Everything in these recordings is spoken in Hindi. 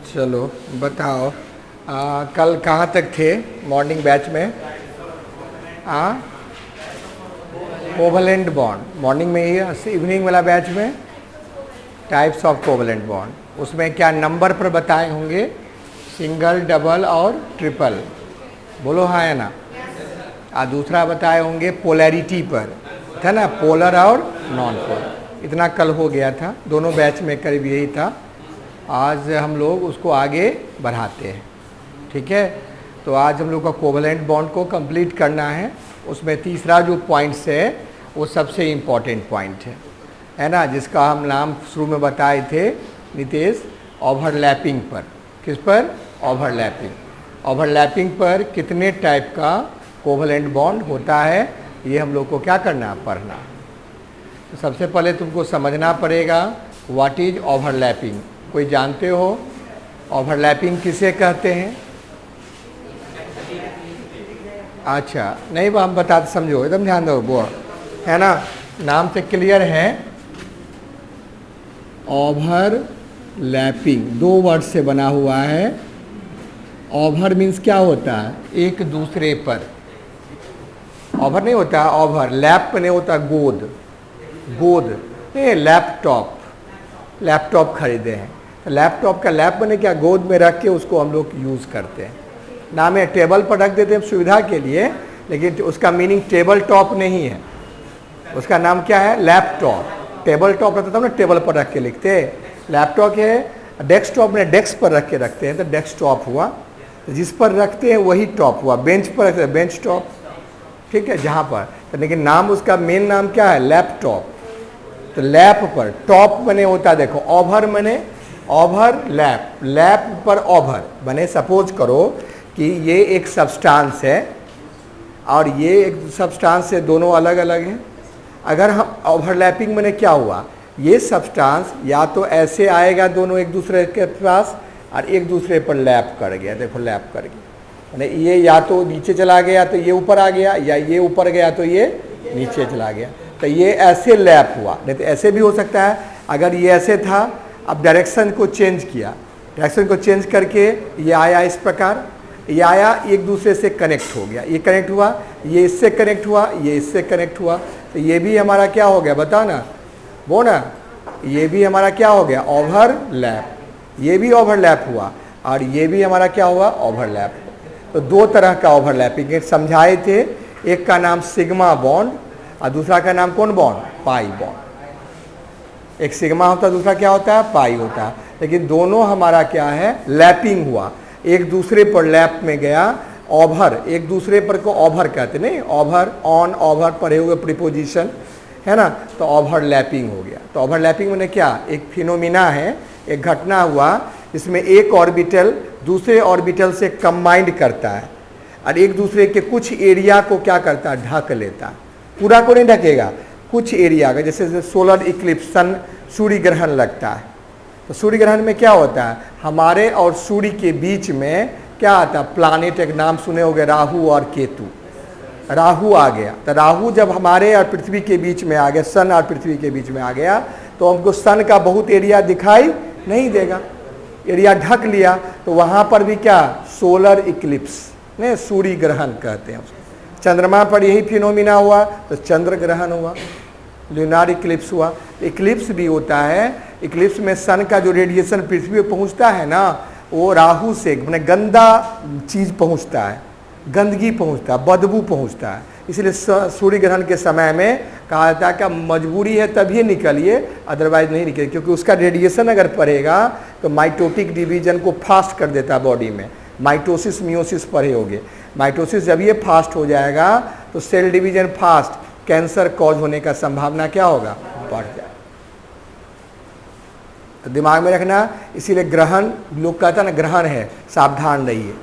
चलो बताओ, कल कहाँ तक थे मॉर्निंग बैच में? कोवलेंट बॉन्ड मॉर्निंग में ही, इवनिंग वाला बैच में टाइप्स ऑफ कोवलेंट बॉन्ड। उसमें क्या नंबर पर बताए होंगे? सिंगल, डबल और ट्रिपल। बोलो हाँ है ना। दूसरा बताए होंगे पोलैरिटी पर, था ना, पोलर और नॉन पोलर। इतना कल हो गया था, दोनों बैच में करीब यही था। आज हम लोग उसको आगे बढ़ाते हैं, ठीक है। तो आज हम लोग का कोवलेंट बॉन्ड को कंप्लीट करना है। उसमें तीसरा जो पॉइंट्स है वो सबसे इम्पॉर्टेंट पॉइंट है ना, जिसका हम नाम शुरू में बताए थे नितेश, ओवरलैपिंग पर। किस पर? ओवरलैपिंग। ओवरलैपिंग पर कितने टाइप का कोवलेंट बॉन्ड होता है, ये हम लोग को क्या करना, पढ़ना। तो सबसे पहले तुमको समझना पड़ेगा व्हाट इज ओवरलैपिंग। कोई जानते हो ओवरलैपिंग किसे कहते हैं? अच्छा, नहीं वो हम बताते, समझो, एकदम ध्यान दो, वो है ना, नाम से क्लियर है। ओवरलैपिंग दो वर्ड से बना हुआ है। ओवर मीन्स क्या होता है? एक दूसरे पर। ओवर नहीं होता, ओवर लैप नहीं होता, गोद। गोद नहीं, लैपटॉप। लैपटॉप खरीदे हैं तो लैपटॉप का लैप बने क्या, गोद में रख के उसको हम लोग यूज़ करते हैं। नाम है, टेबल पर रख देते हैं सुविधा के लिए, लेकिन उसका मीनिंग टेबल टॉप नहीं है। उसका नाम क्या है? लैपटॉप। टेबल टॉप रहता था ना, टेबल पर रख के लिखते। लैपटॉप है डेस्कटॉप में, डेस्क पर रख के रखते हैं तो डेस्कटॉप हुआ। तो जिस पर रखते हैं वही टॉप हुआ। बेंच पर रखते हैं बेंच टॉप, ठीक है, जहाँ पर तो, लेकिन नाम उसका मेन नाम क्या है? लैपटॉप। तो लैप पर टॉप बने होता है, देखो ओवर बने, ओवर लैप, लैप पर ओवर बने। सपोज करो कि ये एक सब्सटेंस है और ये एक सब्सटेंस से दोनों अलग अलग हैं। अगर हम ओवरलैपिंग में क्या हुआ, ये सब्सटेंस या तो ऐसे आएगा दोनों एक दूसरे के पास और एक दूसरे पर लैप कर गया, देखो लैप कर गया, यानी ये या तो नीचे चला गया तो ये ऊपर आ गया, या ये ऊपर गया तो ये नीचे चला गया। तो ये ऐसे लैप हुआ। नहीं तो ऐसे भी हो सकता है, अगर ये ऐसे था, अब डायरेक्शन को चेंज किया, डायरेक्शन को चेंज करके ये आया इस प्रकार, ये आया, एक दूसरे से कनेक्ट हो गया, ये कनेक्ट हुआ, ये इससे कनेक्ट हुआ, ये इससे कनेक्ट हुआ। तो ये भी हमारा क्या हो गया, बताओ ना, वो ना, ये भी हमारा क्या हो गया, ओवरलैप। ये भी ओवरलैप हुआ और ये भी हमारा क्या हुआ, ओवरलैप। तो दो तरह का ओवरलैपिंग समझाए थे। एक का नाम सिग्मा बॉन्ड और दूसरा का नाम कौन बॉन्ड? Pi bond. एक सिग्मा होता है, दूसरा क्या होता है? पाई होता है। लेकिन दोनों हमारा क्या है, लैपिंग हुआ, एक दूसरे पर लैप में गया। ओवर, एक दूसरे पर को ओवर कहते, नहीं, ओवर, ऑन, ओवर पढ़े हुए प्रीपोजिशन है ना, तो ओवरलैपिंग हो गया। तो ओवरलैपिंग में क्या, एक फिनोमिना है, एक घटना हुआ इसमें एक ऑर्बिटल दूसरे ऑर्बिटल से कंबाइंड करता है और एक दूसरे के कुछ एरिया को क्या करता है, ढक लेता है। पूरा को नहीं ढकेगा, कुछ एरिया का, जैसे सोलर इक्लिप्स, सन, सूर्य ग्रहण लगता है। तो सूर्य ग्रहण में क्या होता है, हमारे और सूर्य के बीच में क्या आता है, प्लानेट, एक नाम सुने होंगे, राहु और केतु। राहु आ गया, तो राहु जब हमारे और पृथ्वी के बीच में आ गया, सन और पृथ्वी के बीच में आ गया, तो हमको सन का बहुत एरिया दिखाई नहीं देगा, एरिया ढक लिया। तो वहाँ पर भी क्या, सोलर इक्लिप्स, नहीं, सूर्य ग्रहण कहते हैं उसको। चंद्रमा पर यही फिनोमिना हुआ तो चंद्र ग्रहण हुआ, ल्यूनार इक्लिप्स हुआ। इक्लिप्स भी होता है, इक्लिप्स में सन का जो रेडिएशन पृथ्वी पर पहुँचता है ना, वो राहु से मैंने गंदा चीज़ पहुँचता है, गंदगी पहुँचता है, बदबू पहुँचता है। इसलिए सूर्य ग्रहण के समय में कहा जाता है कि मजबूरी है तभी निकलिए, अदरवाइज नहीं निकलिए, क्योंकि उसका रेडिएशन अगर पड़ेगा तो माइटोटिक डिवीजन को फास्ट कर देता है बॉडी में। माइटोसिस मियोसिस पढ़े होंगे। माइटोसिस जब ये फास्ट हो जाएगा तो cell division fast, cancer cause होने का संभावना क्या होगा, बढ़ जाएगा। तो दिमाग में रखना, इसीलिए ग्रहण, लोग कहता ना ग्रहण है, सावधान रहिए,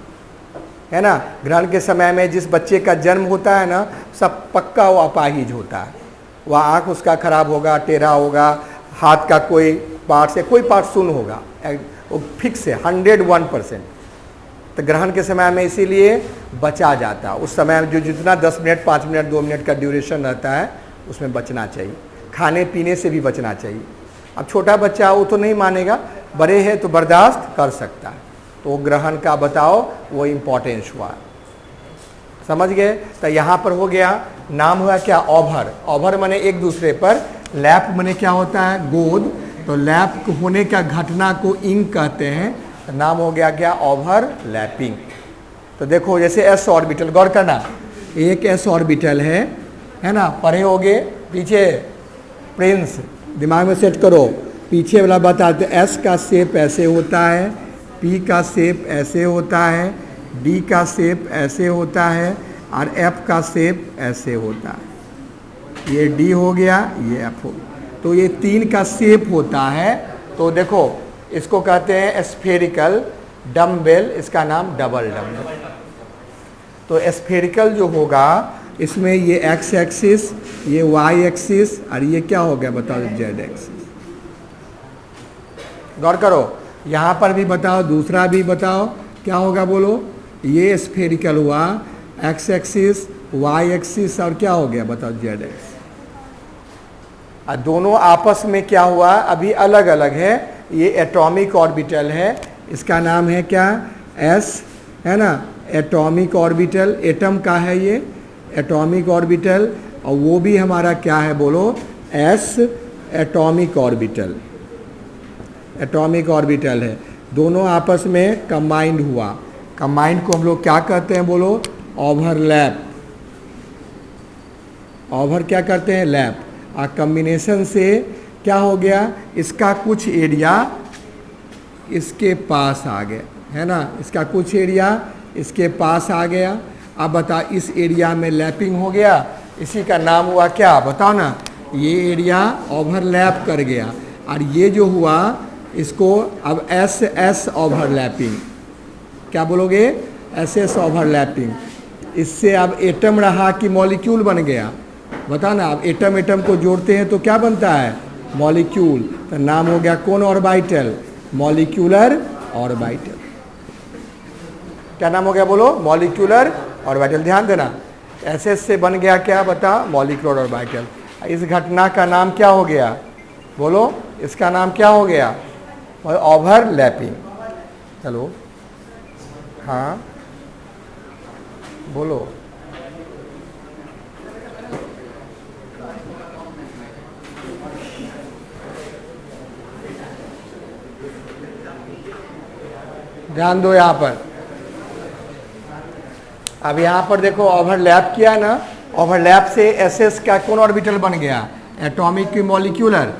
है ना। ग्रहण के समय में जिस बच्चे का जन्म होता है ना, सब पक्का वो अपाहिज होता है। वह आँख उसका खराब होगा, टेढ़ा होगा, हाथ का कोई पार्ट से कोई पार्ट सुन्न होगा, वो फिक्स है 101%। तो ग्रहण के समय में इसीलिए बचा जाता है। उस समय में जो जितना 10 मिनट, 5 मिनट, 2 मिनट का ड्यूरेशन रहता है, उसमें बचना चाहिए। खाने पीने से भी बचना चाहिए। अब छोटा बच्चा वो तो नहीं मानेगा, बड़े हैं तो बर्दाश्त कर सकता है, तो ग्रहण का बताओ वो इम्पोर्टेंस हुआ। समझ गए? तो यहाँ पर हो गया, नाम हुआ क्या? ओवर। ओवर माने एक दूसरे पर, लैप माने क्या होता है? गोद। तो लैप होने का घटना को इंक कहते हैं, तो नाम हो गया क्या? ओवरलैपिंग। तो देखो जैसे एस ऑर्बिटल, गौर करना, एक एस ऑर्बिटल है ना, पढ़े होगे पीछे, प्रिंस दिमाग में सेट करो, पीछे वाला बताते, एस का शेप ऐसे होता है, पी का शेप ऐसे होता है, डी का शेप ऐसे होता है, और एफ का शेप ऐसे होता है। ये डी हो गया, ये एफ हो गया। तो ये तीन का शेप होता है। तो देखो इसको कहते हैं स्फेरिकल डम्बेल, इसका नाम डबल डम्बेल। तो स्फेरिकल जो होगा इसमें ये एक्स एक्सिस, ये वाई एक्सिस, और ये क्या हो गया बताओ? Z axis. गौर करो, यहाँ पर भी बताओ, दूसरा भी बताओ, क्या होगा बोलो? ये स्फेरिकल हुआ, एक्स एक्सिस, वाई एक्सिस, और क्या हो गया बताओ? Z axis. और दोनों आपस में क्या हुआ? अभी अलग अलग है। ये एटॉमिक ऑर्बिटल है, इसका नाम है क्या? एस, है ना, एटॉमिक ऑर्बिटल, एटम का है ये एटॉमिक ऑर्बिटल, और वो भी हमारा क्या है बोलो? S atomic orbital. Atomic orbital है, दोनों आपस में कंबाइंड हुआ। कंबाइंड को हम लोग क्या कहते हैं बोलो? ओवरलैप। ओवर क्या करते हैं? लैप। और कम्बिनेशन से क्या हो गया? इसका कुछ एरिया इसके पास आ गया, है ना, इसका कुछ एरिया इसके पास आ गया। अब बता, इस एरिया में लैपिंग हो गया, इसी का नाम हुआ क्या? बताओ ना। ये एरिया ओवरलैप कर गया, और ये जो हुआ इसको अब एस एस ओवरलैपिंग, क्या बोलोगे? S S overlapping. इससे अब एटम रहा कि मॉलिक्यूल बन गया? बता ना, अब एटम एटम को जोड़ते हैं तो क्या बनता है? मॉलिक्यूल। तो नाम हो गया कौन ऑर्बिटल? Molecular orbital. क्या नाम हो गया बोलो? Molecular orbital. ध्यान देना, एस एस से बन गया क्या? बता, मॉलिक्यूलर ऑर्बिटल। इस घटना का नाम क्या हो गया बोलो? इसका नाम क्या हो गया? ओवरलैपिंग। चलो हाँ बोलो। ध्यान दो यहाँ पर। अब यहाँ पर देखो ओवरलैप किया है ना, ओवरलैप से एस एस का कौन ऑर्बिटल बन गया? एटॉमिक की मॉलिक्यूलर,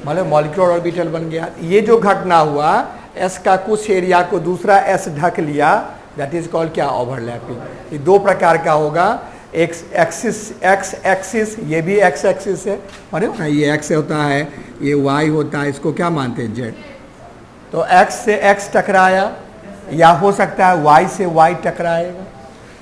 मतलब मॉलिक्यूलर ऑर्बिटल बन गया। ये जो घटना हुआ, एस का कुछ एरिया को दूसरा एस ढक लिया, दैट इज कॉल्ड क्या? ओवरलैपिंग। ये दो प्रकार का होगा, एक्स एक्सिस, ये भी एक्स एक्सिस है, अरे ना, ये एक्स होता है, ये वाई होता है, इसको क्या मानते हैं? जेड। तो एक्स से एक्स टकराया, या हो सकता है वाई से वाई टकराएगा।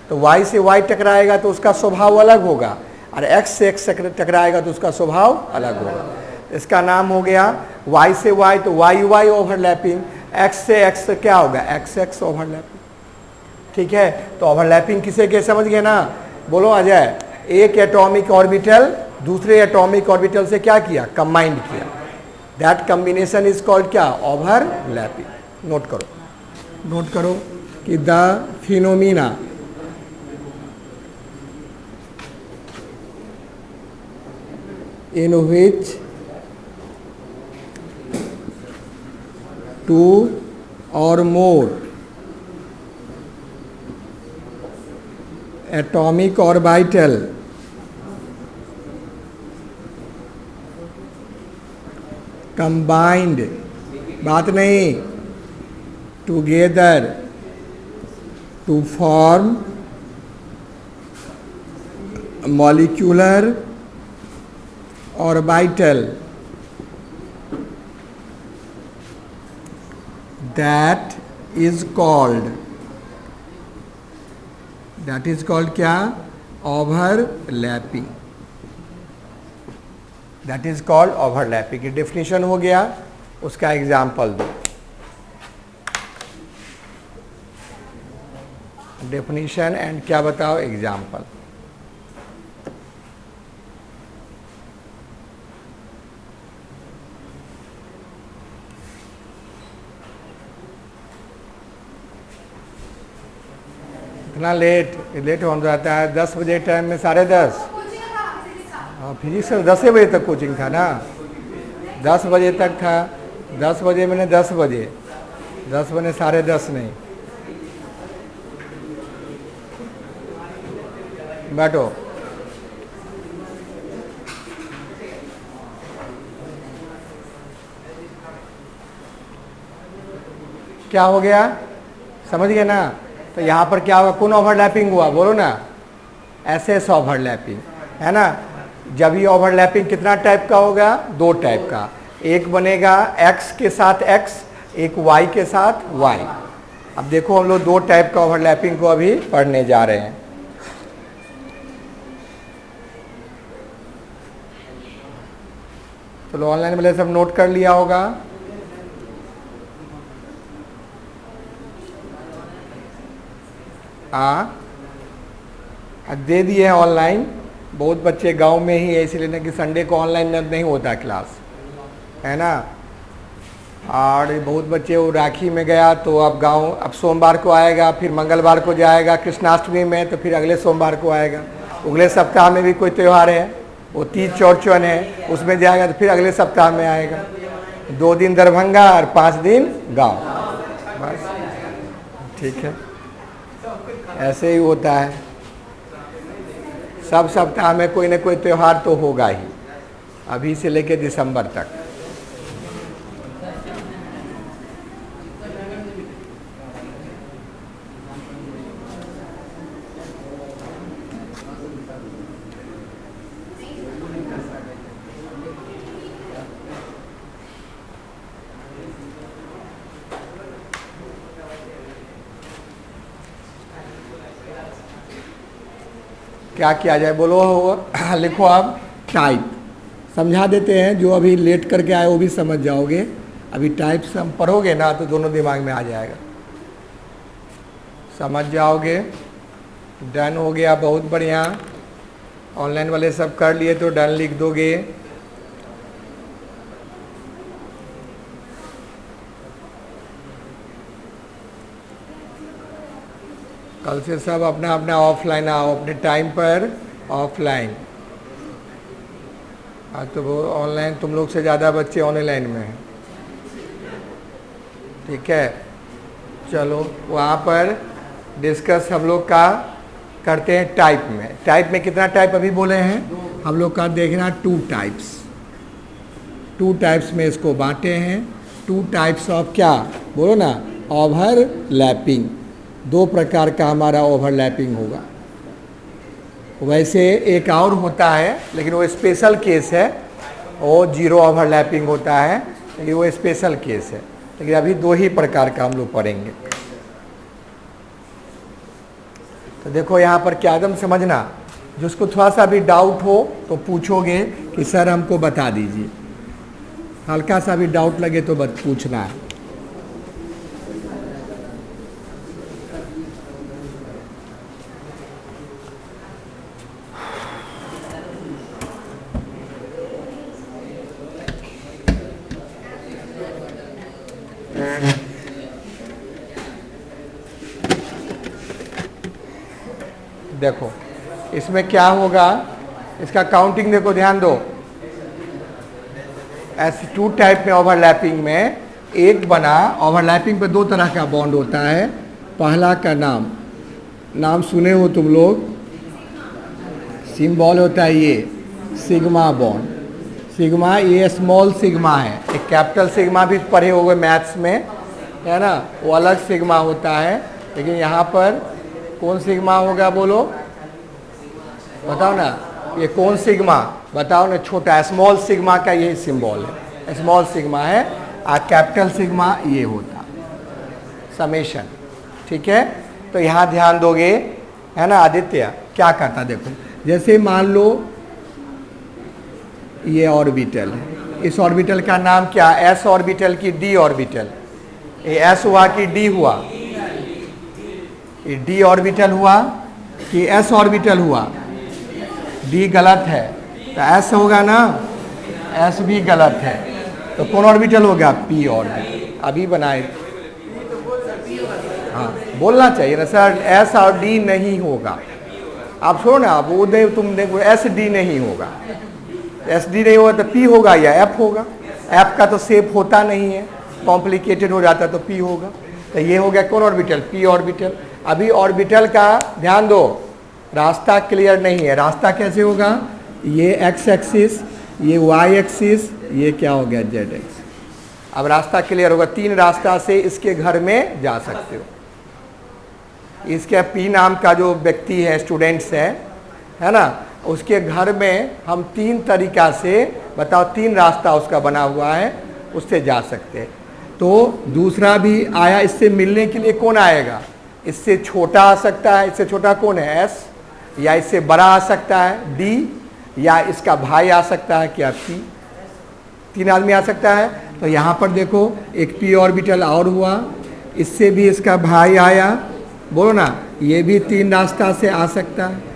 तो वाई से वाई टकराएगा तो उसका स्वभाव अलग होगा, और एक्स से एक्स टकराएगा तो उसका स्वभाव अलग होगा। इसका नाम हो गया वाई से वाई, तो वाई वाई ओवरलैपिंग। एक्स से एक्स क्या होगा? X x overlapping. ठीक है, तो ओवरलैपिंग किसे के समझ गए ना? बोलो अजय। एक एटॉमिक ऑर्बिटल दूसरे एटॉमिक ऑर्बिटल से क्या किया? कंबाइंड किया। दैट कॉम्बिनेशन इज कॉल्ड क्या? ओवरलैपिंग। नोट करो, नोट करो कि the phenomena in which two or more atomic orbital combined, बात नहीं, together to form molecular orbital that is called क्या? Overlapping. That is called overlapping. की डेफिनेशन हो गया, उसका एग्जाम्पल दो। डेफिनेशन एंड क्या बताओ? एग्जाम्पल। इतना लेट लेट हो जाता है। 10 बजे टाइम में 10:30। हाँ फिजिक्स 10 बजे तक कोचिंग था ना, 10 बजे तक था। 10 बजे मैंने 10 बजे, 10 बजे 10:30 नहीं। बैठो। क्या हो गया, समझ गए ना? तो यहाँ पर क्या होगा, कौन ओवरलैपिंग हुआ बोलो ना? एसएस ओवरलैपिंग है ना। जब ये ओवरलैपिंग कितना टाइप का होगा? 2 टाइप का। एक बनेगा x के साथ x, एक y के साथ y। अब देखो हम लोग 2 टाइप का ओवरलैपिंग को अभी पढ़ने जा रहे हैं। चलो ऑनलाइन वाले सब नोट कर लिया होगा। हाँ दे दिए हैं ऑनलाइन। बहुत बच्चे गांव में ही है, इसीलिए ना कि संडे को ऑनलाइन नहीं होता क्लास, है ना। और बहुत बच्चे वो राखी में गया तो अब गांव, अब सोमवार को आएगा, फिर मंगलवार को जाएगा, कृष्णाष्टमी में तो फिर अगले सोमवार को आएगा। अगले सप्ताह में भी कोई त्यौहार है, वो तीज चौरचन है, उसमें जाएगा तो फिर अगले सप्ताह में आएगा। 2 दिन दरभंगा और 5 दिन गाँव, बस ठीक है। ऐसे ही होता है, सब सप्ताह में कोई ना कोई त्यौहार तो होगा ही, अभी से लेके दिसंबर तक। क्या किया जाए बोलो? लिखो आप टाइप, समझा देते हैं। जो अभी लेट करके आए वो भी समझ जाओगे। अभी टाइप से हम पढ़ोगे ना तो दोनों दिमाग में आ जाएगा, समझ जाओगे। डन हो गया, बहुत बढ़िया। ऑनलाइन वाले सब कर लिए तो डन लिख दोगे। कल से सब अपना अपना ऑफलाइन आओ, अपने टाइम पर ऑफलाइन। आज तो वो ऑनलाइन, तुम लोग से ज़्यादा बच्चे ऑनलाइन में हैं, ठीक है। चलो वहाँ पर डिस्कस हम लोग का करते हैं टाइप में। टाइप में कितना टाइप अभी बोले हैं हम लोग का? देखना 2 टाइप्स। 2 टाइप्स में इसको बांटे हैं। 2 टाइप्स ऑफ क्या बोलो ना? ओवरलैपिंग। 2 प्रकार का हमारा ओवरलैपिंग होगा। वैसे एक और होता है लेकिन वो स्पेशल केस है, वो 0 ओवरलैपिंग होता है, लेकिन वो स्पेशल केस है। लेकिन अभी 2 ही प्रकार का हम लोग पढ़ेंगे। तो देखो यहाँ पर क्या एकदम समझना, जिसको थोड़ा सा भी डाउट हो तो पूछोगे कि सर हमको बता दीजिए। हल्का सा भी डाउट लगे तो पूछना है। देखो इसमें क्या होगा, इसका काउंटिंग देखो, ध्यान दो। ऐसे 2 टाइप में ओवरलैपिंग में एक बना, ओवरलैपिंग पे 2 तरह का बॉन्ड होता है। पहला का नाम सुने हो तुम लोग, सिंबल होता है ये सिग्मा बॉन्ड। सिग्मा ये स्मॉल सिग्मा है, एक कैपिटल सिग्मा भी पढ़े होंगे मैथ्स में, है ना, वो अलग सिग्मा होता है। लेकिन यहाँ पर कौन सिग्मा होगा बोलो, बताओ ना, ये कौन सिग्मा बताओ ना? छोटा स्मॉल सिग्मा का यही सिंबल है, स्मॉल सिग्मा है। और कैपिटल सिग्मा ये होता समेशन, ठीक है। तो यहाँ ध्यान दोगे, है ना। आदित्य क्या करता देखो, जैसे मान लो ये ऑर्बिटल है, इस ऑर्बिटल का नाम क्या? एस ऑर्बिटल की डी ऑर्बिटल। ये एस हुआ कि डी हुआ? ये डी ऑर्बिटल हुआ कि एस ऑर्बिटल हुआ? डी गलत है तो एस होगा ना, एस भी गलत है तो कौन ऑर्बिटल होगा? P orbital. अभी बनाए, हाँ बोलना चाहिए ना सर, एस और डी नहीं होगा। आप छोड़ो ना, आप वो नहीं, तुम देखो एस डी नहीं होगा, एस डी नहीं होगा तो पी होगा या एफ होगा। एफ का तो शेप होता नहीं है, कॉम्प्लिकेटेड हो जाता है, तो पी होगा। तो ये हो गया कौन ऑर्बिटल, पी ऑर्बिटल। अभी ऑर्बिटल का ध्यान दो, रास्ता क्लियर नहीं है। रास्ता कैसे होगा, ये एक्स एक्सिस, ये वाई एक्सिस, ये क्या हो गया जेड एक्सिस। अब रास्ता क्लियर होगा, 3 रास्ता से इसके घर में जा सकते हो। इसके पी नाम का जो व्यक्ति है, स्टूडेंट्स है ना, उसके घर में हम 3 तरीका से, बताओ 3 रास्ता उसका बना हुआ है, उससे जा सकते हैं। तो दूसरा भी आया, इससे मिलने के लिए कौन आएगा, इससे छोटा आ सकता है, इससे छोटा कौन है एस, या इससे बड़ा आ सकता है डी, या इसका भाई आ सकता है क्या पी। 3 आदमी आ सकता है। तो यहाँ पर देखो एक पी ऑर्बिटल और हुआ, इससे भी इसका भाई आया, बोलो ना, ये भी 3 रास्ता से आ सकता है।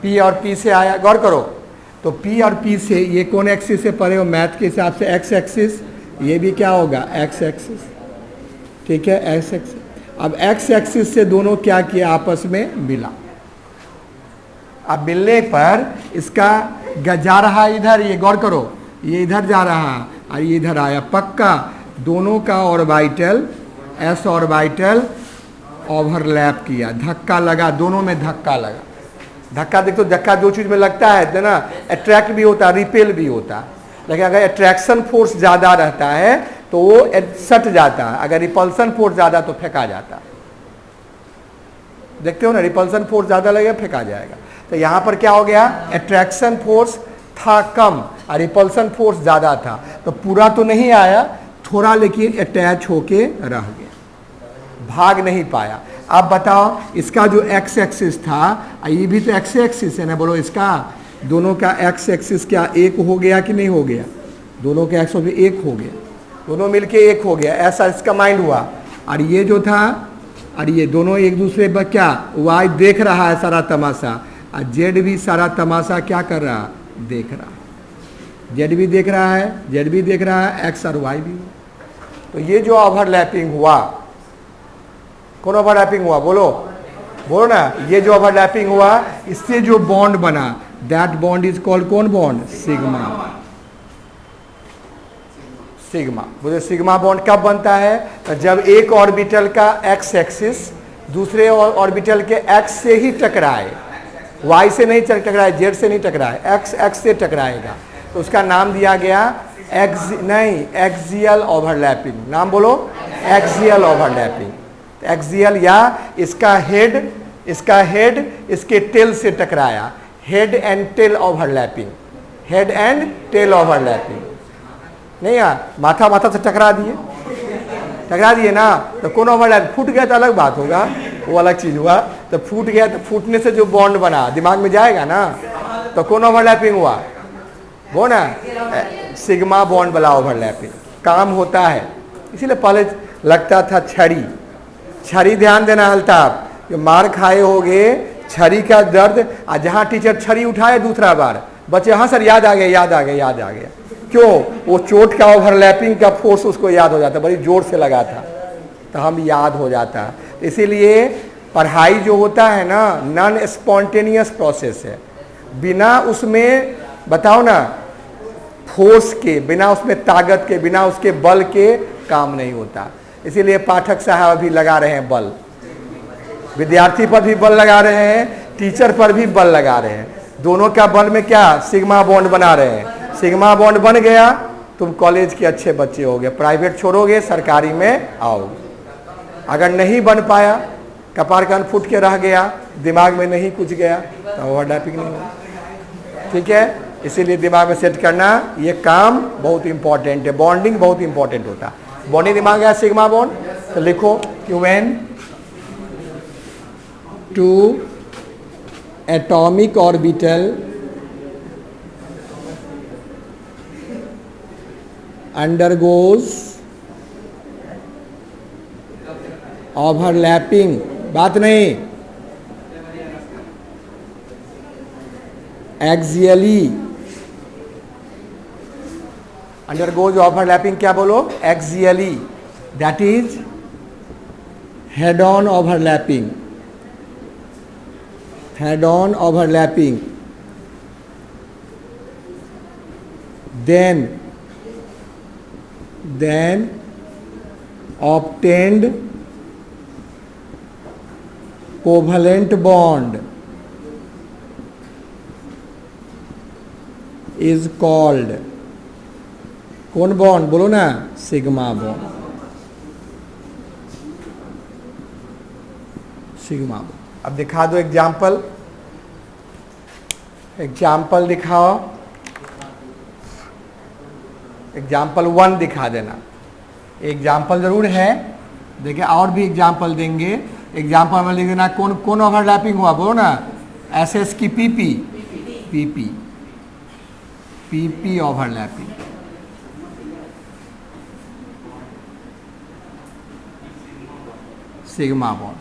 पी और पी से आया, गौर करो। तो पी और पी से ये कौन एक्सिस से परे हो, मैथ के हिसाब से एक्स एक्सिस, ये भी क्या होगा एक्स एक्सिस, ठीक है एक्स एक्सिस। अब एक्स एक्सिस से दोनों क्या किया, आपस में मिला। अब मिलने पर इसका जा रहा इधर, ये गौर करो, ये इधर जा रहा और ये इधर आया, पक्का दोनों का ऑर्बिटल एस ऑर्बिटल ओवरलैप किया, धक्का लगा, दोनों में धक्का लगा। धक्का देखो, धक्का दो चीज में लगता है ना, अट्रैक्ट भी होता है, रिपेल भी होता है। लेकिन अगर अट्रैक्शन फोर्स ज़्यादा रहता है तो वो सट जाता है, अगर रिपल्सन फोर्स ज़्यादा तो फेंका जाता है। देखते हो ना, रिपल्सन फोर्स ज़्यादा लगेगा फेंका जाएगा। तो यहाँ पर क्या हो गया, अट्रैक्शन फोर्स था कम और रिपल्सन फोर्स ज़्यादा था, तो पूरा तो नहीं आया, थोड़ा लेकिन अटैच होके रह गया, भाग नहीं पाया। अब बताओ इसका जो एक्स एक्सिस था, ये भी तो एक्स एक्सिस है ना, बोलो इसका दोनों का एक्स एक्सिस क्या एक हो गया कि नहीं हो गया, दोनों के एक्स एक हो गया, दोनों मिलके एक हो गया, ऐसा इसका माइंड हुआ। और ये जो था, और ये दोनों एक दूसरे पर क्या, वाई देख रहा है सारा तमाशा, और जेड भी सारा तमाशा क्या कर रहा है, देख रहा है। जेड भी देख रहा है, जेड भी देख रहा है, एक्स और वाई भी। तो ये जो ओवरलैपिंग हुआ, कौन ओवरलैपिंग हुआ, बोलो बोलो ना, ये जो ओवरलैपिंग हुआ, इससे जो बॉन्ड बना, दैट बॉन्ड इज कॉल्ड कौन बॉन्ड, सिग्मा। सिग्मा, बोले सिग्मा बॉन्ड कब बनता है, तो जब एक ऑर्बिटल का एक्स एक्सिस दूसरे ऑर्बिटल के एक्स से ही टकराए, वाई से नहीं टकराए, जेड से नहीं टकराए, एक्स एक्स से टकराएगा, तो उसका नाम दिया गया एक्सियल ओवरलैपिंग। नाम बोलो, एक्सियल ओवरलैपिंग। एक्सियल, या इसका हेड इसके टेल से टकराया, head and tail overlapping, head and tail overlapping. नहीं यार, माथा माथा से टकरा दिए ना, तो कौन ओवरलैप, फूट गया तो अलग बात होगा, वो अलग चीज हुआ। तो फूट गया, तो फूटने से जो बॉन्ड बना दिमाग में जाएगा ना, तो कौन ओवरलैपिंग हुआ, वो ना सिग्मा बॉन्ड वाला ओवरलैपिंग काम होता है। इसीलिए पहले लगता था छड़ी ध्यान देना अल्ताफ, जो मार खाए होगे, छड़ी का दर्द, और जहाँ टीचर छड़ी उठाए दूसरा बार, बच्चे हाँ सर याद आ गया। क्यों, वो चोट का ओवरलैपिंग का फोर्स उसको याद हो जाता, बड़ी जोर से लगा था, तो हम याद हो जाता। इसीलिए पढ़ाई जो होता है ना, नॉन स्पॉन्टेनियस प्रोसेस है, बिना उसमें बताओ ना फोर्स के, बिना उसमें ताकत के, बिना उसके बल के काम नहीं होता। इसीलिए पाठक साहब भी लगा रहे हैं बल, विद्यार्थी पर भी बल लगा रहे हैं, टीचर पर भी बल लगा रहे हैं, दोनों का बल में क्या, सिग्मा बॉन्ड बना रहे हैं। सिग्मा बॉन्ड बन गया, तुम कॉलेज के अच्छे बच्चे होगे, प्राइवेट छोड़ोगे, सरकारी में आओगे। अगर नहीं बन पाया, कपार कान फूट के रह गया, दिमाग में नहीं कुछ गया, तो ओवरलैपिंग नहीं होगा। ठीक है, इसीलिए दिमाग में सेट करना, ये काम बहुत इंपॉर्टेंट है, बॉन्डिंग बहुत इंपॉर्टेंट होता है। बॉन्डिंग दिमाग है सिग्मा बॉन्ड, तो लिखो when two atomic orbital undergoes overlapping, बात नहीं, axially undergoes overlapping, क्या बोलो, axially, that is head on overlapping, head on overlapping, then obtained covalent bond is called, कौन बॉन्ड बोलो ना, सिग्मा बॉन्ड, सिग्मा बॉन्ड। अब दिखा दो एग्जाम्पल, एग्जाम्पल दिखाओ, एग्जाम्पल 1 दिखा देना। एग्जाम्पल जरूर है, देखिए और भी एग्जाम्पल देंगे। एग्जाम्पल में लिख देना कौन कौन ओवरलैपिंग हुआ बोलो ना, एसएस की PP, PP, PP overlapping, sigma bond.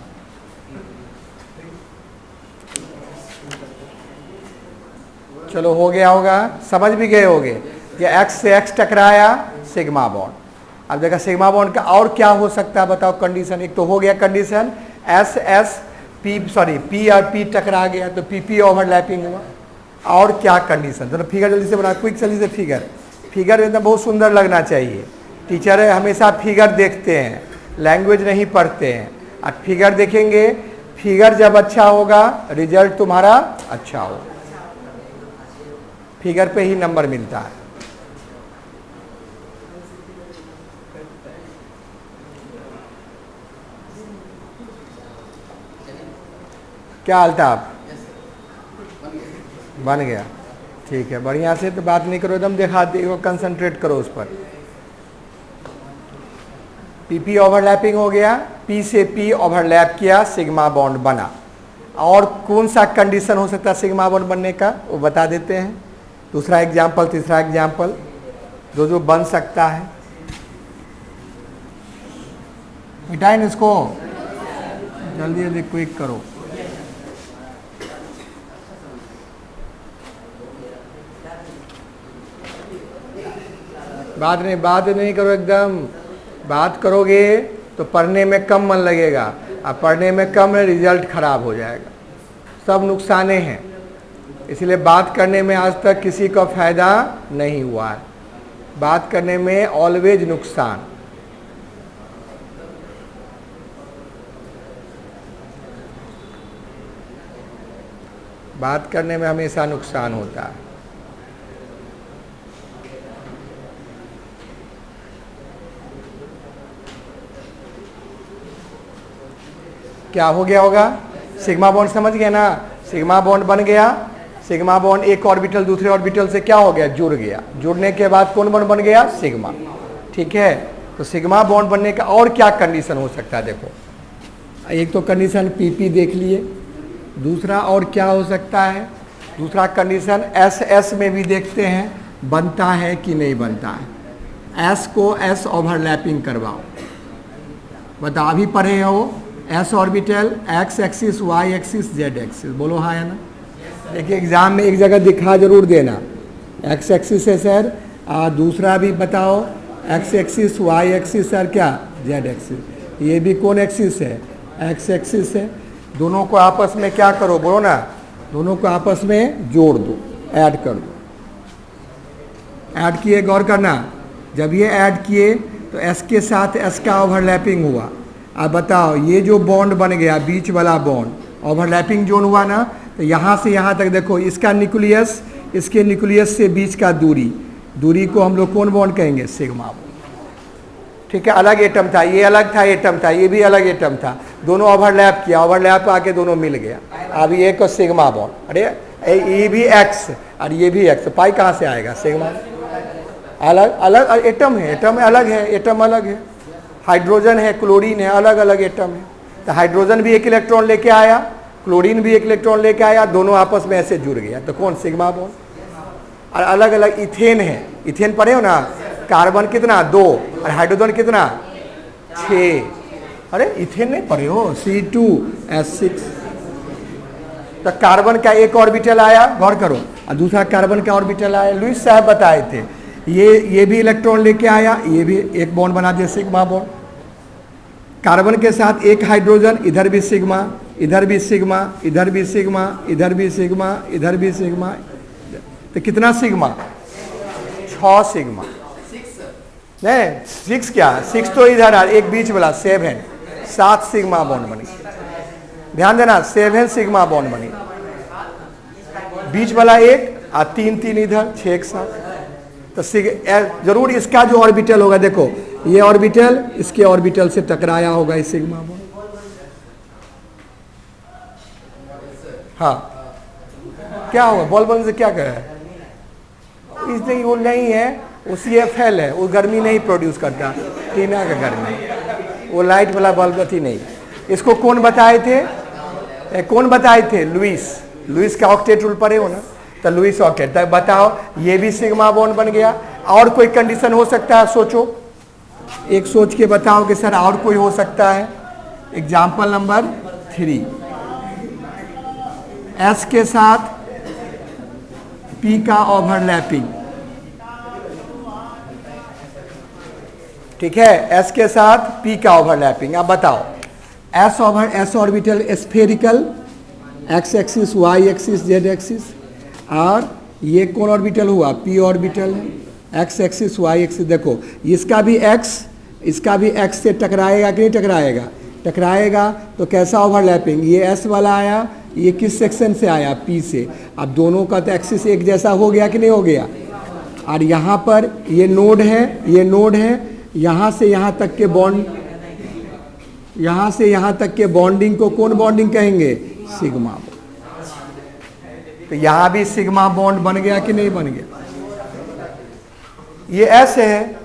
चलो हो गया होगा, समझ भी गए होगे कि एक्स से एक्स टकराया, सिग्मा बॉन्ड। अब देखा सिग्मा बॉन्ड का और क्या हो सकता है बताओ कंडीशन। एक तो हो गया condition S S P, sorry P और पी टकरा गया तो पी पी ओवरलैपिंग हुआ। और क्या कंडीशन, चलो फिगर जल्दी से बना, क्विक जल्दी से फिगर, फिगर एकदम बहुत सुंदर लगना चाहिए। टीचर हमेशा फिगर देखते हैं, लैंग्वेज नहीं पढ़ते हैं। और फिगर देखेंगे, फिगर जब अच्छा होगा रिजल्ट तुम्हारा अच्छा होगा, फिगर पे ही नंबर मिलता है। क्या अल्ताफ, बन गया, ठीक है, बढ़िया से तो बात नहीं करो, एकदम दिखा दो, कंसंट्रेट करो उस पर। पीपी ओवरलैपिंग हो गया, पी से पी ओवरलैप किया, सिग्मा बॉन्ड बना। और कौन सा कंडीशन हो सकता है सिग्मा बॉन्ड बनने का वो बता देते हैं। दूसरा एग्जाम्पल, तीसरा एग्जाम्पल, जो जो बन सकता है। मिटाएं इसको, जल्दी जल्दी क्विक करो। बात नहीं करो, एकदम बात करोगे तो पढ़ने में कम मन लगेगा, और पढ़ने में कम रिजल्ट खराब हो जाएगा। सब नुकसाने हैं, इसलिए बात करने में आज तक किसी को फायदा नहीं हुआ है। बात करने में ऑलवेज नुकसान। बात करने में हमेशा नुकसान होता है। क्या हो गया होगा, सिग्मा बॉन्ड समझ गए ना, सिग्मा बॉन्ड बन गया। सिग्मा बॉन्ड एक ऑर्बिटल दूसरे ऑर्बिटल से क्या हो गया, जुड़ गया। जुड़ने के बाद कौन बॉन्ड बन गया, सिग्मा। ठीक है, तो सिग्मा बॉन्ड बनने का और क्या कंडीशन हो सकता है देखो। एक तो कंडीशन पीपी देख लिए, दूसरा और क्या हो सकता है, दूसरा कंडीशन एस एस में भी देखते हैं बनता है कि नहीं बनता है। एस को एस ओवरलैपिंग करवाओ, बताओ अभी पढ़े हो s orbital x axis y axis z axis, बोलो हाँ है ना। देखिए एग्जाम में एक जगह दिखा जरूर देना, एक्स एक्सिस है सर, दूसरा भी बताओ x axis y axis sir, क्या जेड एक्सिस। ये भी कौन एक्सिस है, एक्स एक्सिस है। दोनों को आपस में क्या करो बोलो ना, दोनों को आपस में जोड़ दो, ऐड कर दो। ऐड किए, गौर करना, जब ये ऐड किए तो एस के साथ एस का ओवरलैपिंग हुआ। अब बताओ ये जो बॉन्ड बन गया बीच वाला बॉन्ड ओवरलैपिंग जोन हुआ ना, तो यहाँ से यहाँ तक देखो इसका न्यूक्लियस, इसके न्यूक्लियस से बीच का दूरी को हम लोग कौन बॉन्ड कहेंगे, सिग्मा बॉन्ड। ठीक है, अलग एटम था, ये अलग था एटम था, ये भी अलग एटम था, दोनों ओवरलैप किया, ओवरलैप आके दोनों मिल गया। अब ये को सिग्मा बॉन्ड, अरे ये भी एक्स और ये भी एक्स, पाई कहाँ से आएगा, सिग्मा। अलग अलग एटम है, एटम अलग है, एटम अलग है। हाइड्रोजन है, क्लोरीन है, अलग अलग एटम है। तो हाइड्रोजन भी एक इलेक्ट्रॉन लेके आया, क्लोरीन भी एक इलेक्ट्रॉन लेके आया, दोनों आपस में ऐसे जुड़ गया, तो कौन, सिग्मा बॉन्ड। और अलग अलग इथेन है, इथेन पढ़े हो ना, कार्बन कितना 2 और हाइड्रोजन कितना 6। अरे इथेन नहीं पढ़े हो, C2H6। तो कार्बन का एक ऑर्बिटल आया, गौर करो, और दूसरा कार्बन का ऑर्बिटल आया, लुईस साहब बताए थे। ये भी इलेक्ट्रॉन लेके आया, ये भी एक बॉन्ड बना दिया, सिग्मा बॉन्ड। कार्बन के साथ एक हाइड्रोजन, इधर भी सिग्मा, इधर भी सिग्मा, इधर भी सिग्मा, इधर भी सिग्मा, इधर भी सिग्मा, तो कितना सिग्मा? 6 सिग्मा। नहीं 6 क्या, 6 तो इधर आ, एक बीच वाला 7, 7 सिग्मा बॉन्ड बनी। ध्यान देना 7 सिग्मा बॉन्ड बनी, बीच वाला एक और 3 इधर, 6 एक साथ। तो जरूर इसका जो ऑर्बिटल होगा, देखो ये ऑर्बिटल इसके ऑर्बिटल से टकराया होगा इस सिग्मा बॉन्ड। हाँ क्या होगा, बॉल बॉल से क्या कह है? इसलिए वो नहीं है, वो CFL है, वो गर्मी नहीं प्रोड्यूस करता, टीना का गर्मी, वो लाइट वाला बल्ब अथी नहीं। इसको कौन बताए थे? कौन बताए थे? लुइस का ऑक्टेट रूल पढ़े हो ना, तो लुइस ऑक्टेट। तब बताओ ये भी सिग्मा बॉन्ड बन गया। और कोई कंडीशन हो सकता है? सोचो, एक सोच के बताओ कि सर और कोई हो सकता है। एग्जाम्पल नंबर 3, S के साथ P का ओवरलैपिंग, ठीक है, S के साथ P का ओवरलैपिंग। अब बताओ S orbital spherical, X axis, Y axis, Z axis, और ये कौन ऑर्बिटल हुआ? P ऑर्बिटल है, X एक्सिस, Y एक्सिस। देखो इसका भी X से टकराएगा कि नहीं टकराएगा? टकराएगा। तो कैसा ओवरलैपिंग? ये S वाला आया, ये किस सेक्शन से आया? P से। अब दोनों का तो एक्सिस एक जैसा हो गया कि नहीं हो गया? और यहाँ पर ये नोड है, यहाँ से यहाँ तक के बॉन्ड, यहाँ से यहाँ तक के बॉन्डिंग को कौन बॉन्डिंग कहेंगे? Sigma bond. तो यहाँ भी सिग्मा बॉन्ड बन गया कि नहीं बन गया? ये S है,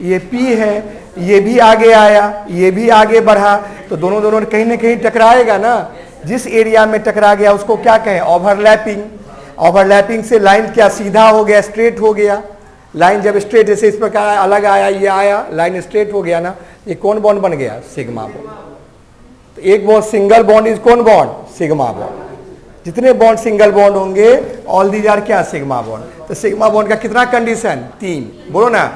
ये P है, ये भी आगे आया, ये भी आगे बढ़ा, तो दोनों कहीं ना कहीं टकराएगा ना। जिस एरिया में टकरा गया उसको क्या कहें? ओवरलैपिंग। ओवरलैपिंग से लाइन क्या सीधा हो गया, स्ट्रेट हो गया। लाइन जब स्ट्रेट जैसे इस प्रकार अलग आया, ये आया, लाइन स्ट्रेट हो गया ना, ये कौन बॉन्ड बन गया? Sigma bond. तो एक बॉन्ड सिंगल बॉन्ड इज कौन बॉन्ड? Sigma bond. जितने बॉन्ड सिंगल बॉन्ड होंगे ऑल दीज आर क्या? Sigma bond. तो सिग्मा बॉन्ड का कितना कंडीशन? 3, बोलो ना।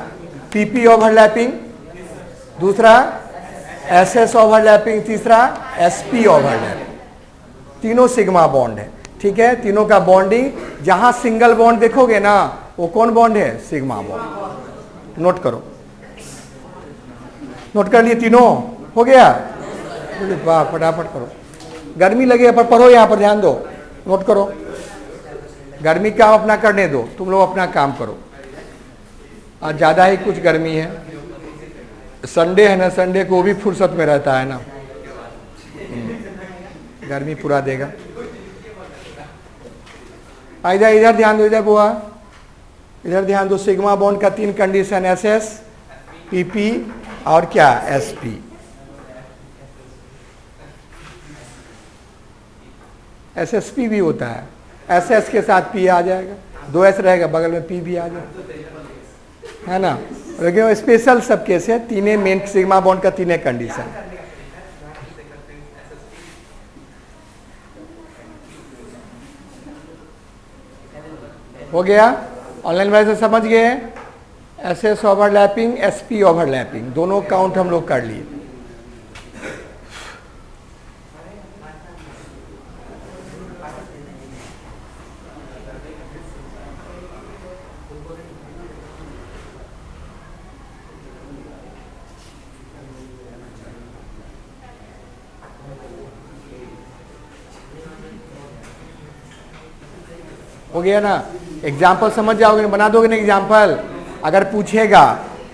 PP ओवरलैपिंग, दूसरा SS ओवरलैपिंग, तीसरा SP ओवरलैपिंग। तीनों सिग्मा बॉन्ड है, ठीक है। तीनों का बॉन्डिंग, जहां सिंगल बॉन्ड देखोगे ना वो कौन बॉन्ड है? Sigma bond. नोट करो, नोट कर लिए? तीनों हो गया? वाह, फटाफट करो, गर्मी लगे पर पढ़ो, यहाँ पर ध्यान दो, नोट करो। गर्मी काम अपना करने दो, तुम लोग अपना काम करो। आज ज़्यादा ही कुछ गर्मी है, संडे है ना, संडे को भी फुर्सत में रहता है ना, गर्मी पूरा देगा। इधर ध्यान दो, इधर बुआ, इधर ध्यान दो। सिग्मा बॉन्ड का 3 कंडीशन, SS, PP और क्या? SP। SSP भी होता है, SS के साथ P आ जाएगा, 2 S रहेगा, बगल में P भी आ जाएगा, है ना। लेकिन स्पेशल सब केस है, तीनों मेन सिग्मा बॉन्ड का 3 कंडीशन। हो गया? ऑनलाइन वाले से समझ गए? SS ओवरलैपिंग, SP ओवरलैपिंग, दोनों काउंट हम लोग कर लिए। हो गया ना? एग्जाम्पल समझ जाओगे, बना दोगे ना एग्जाम्पल। अगर पूछेगा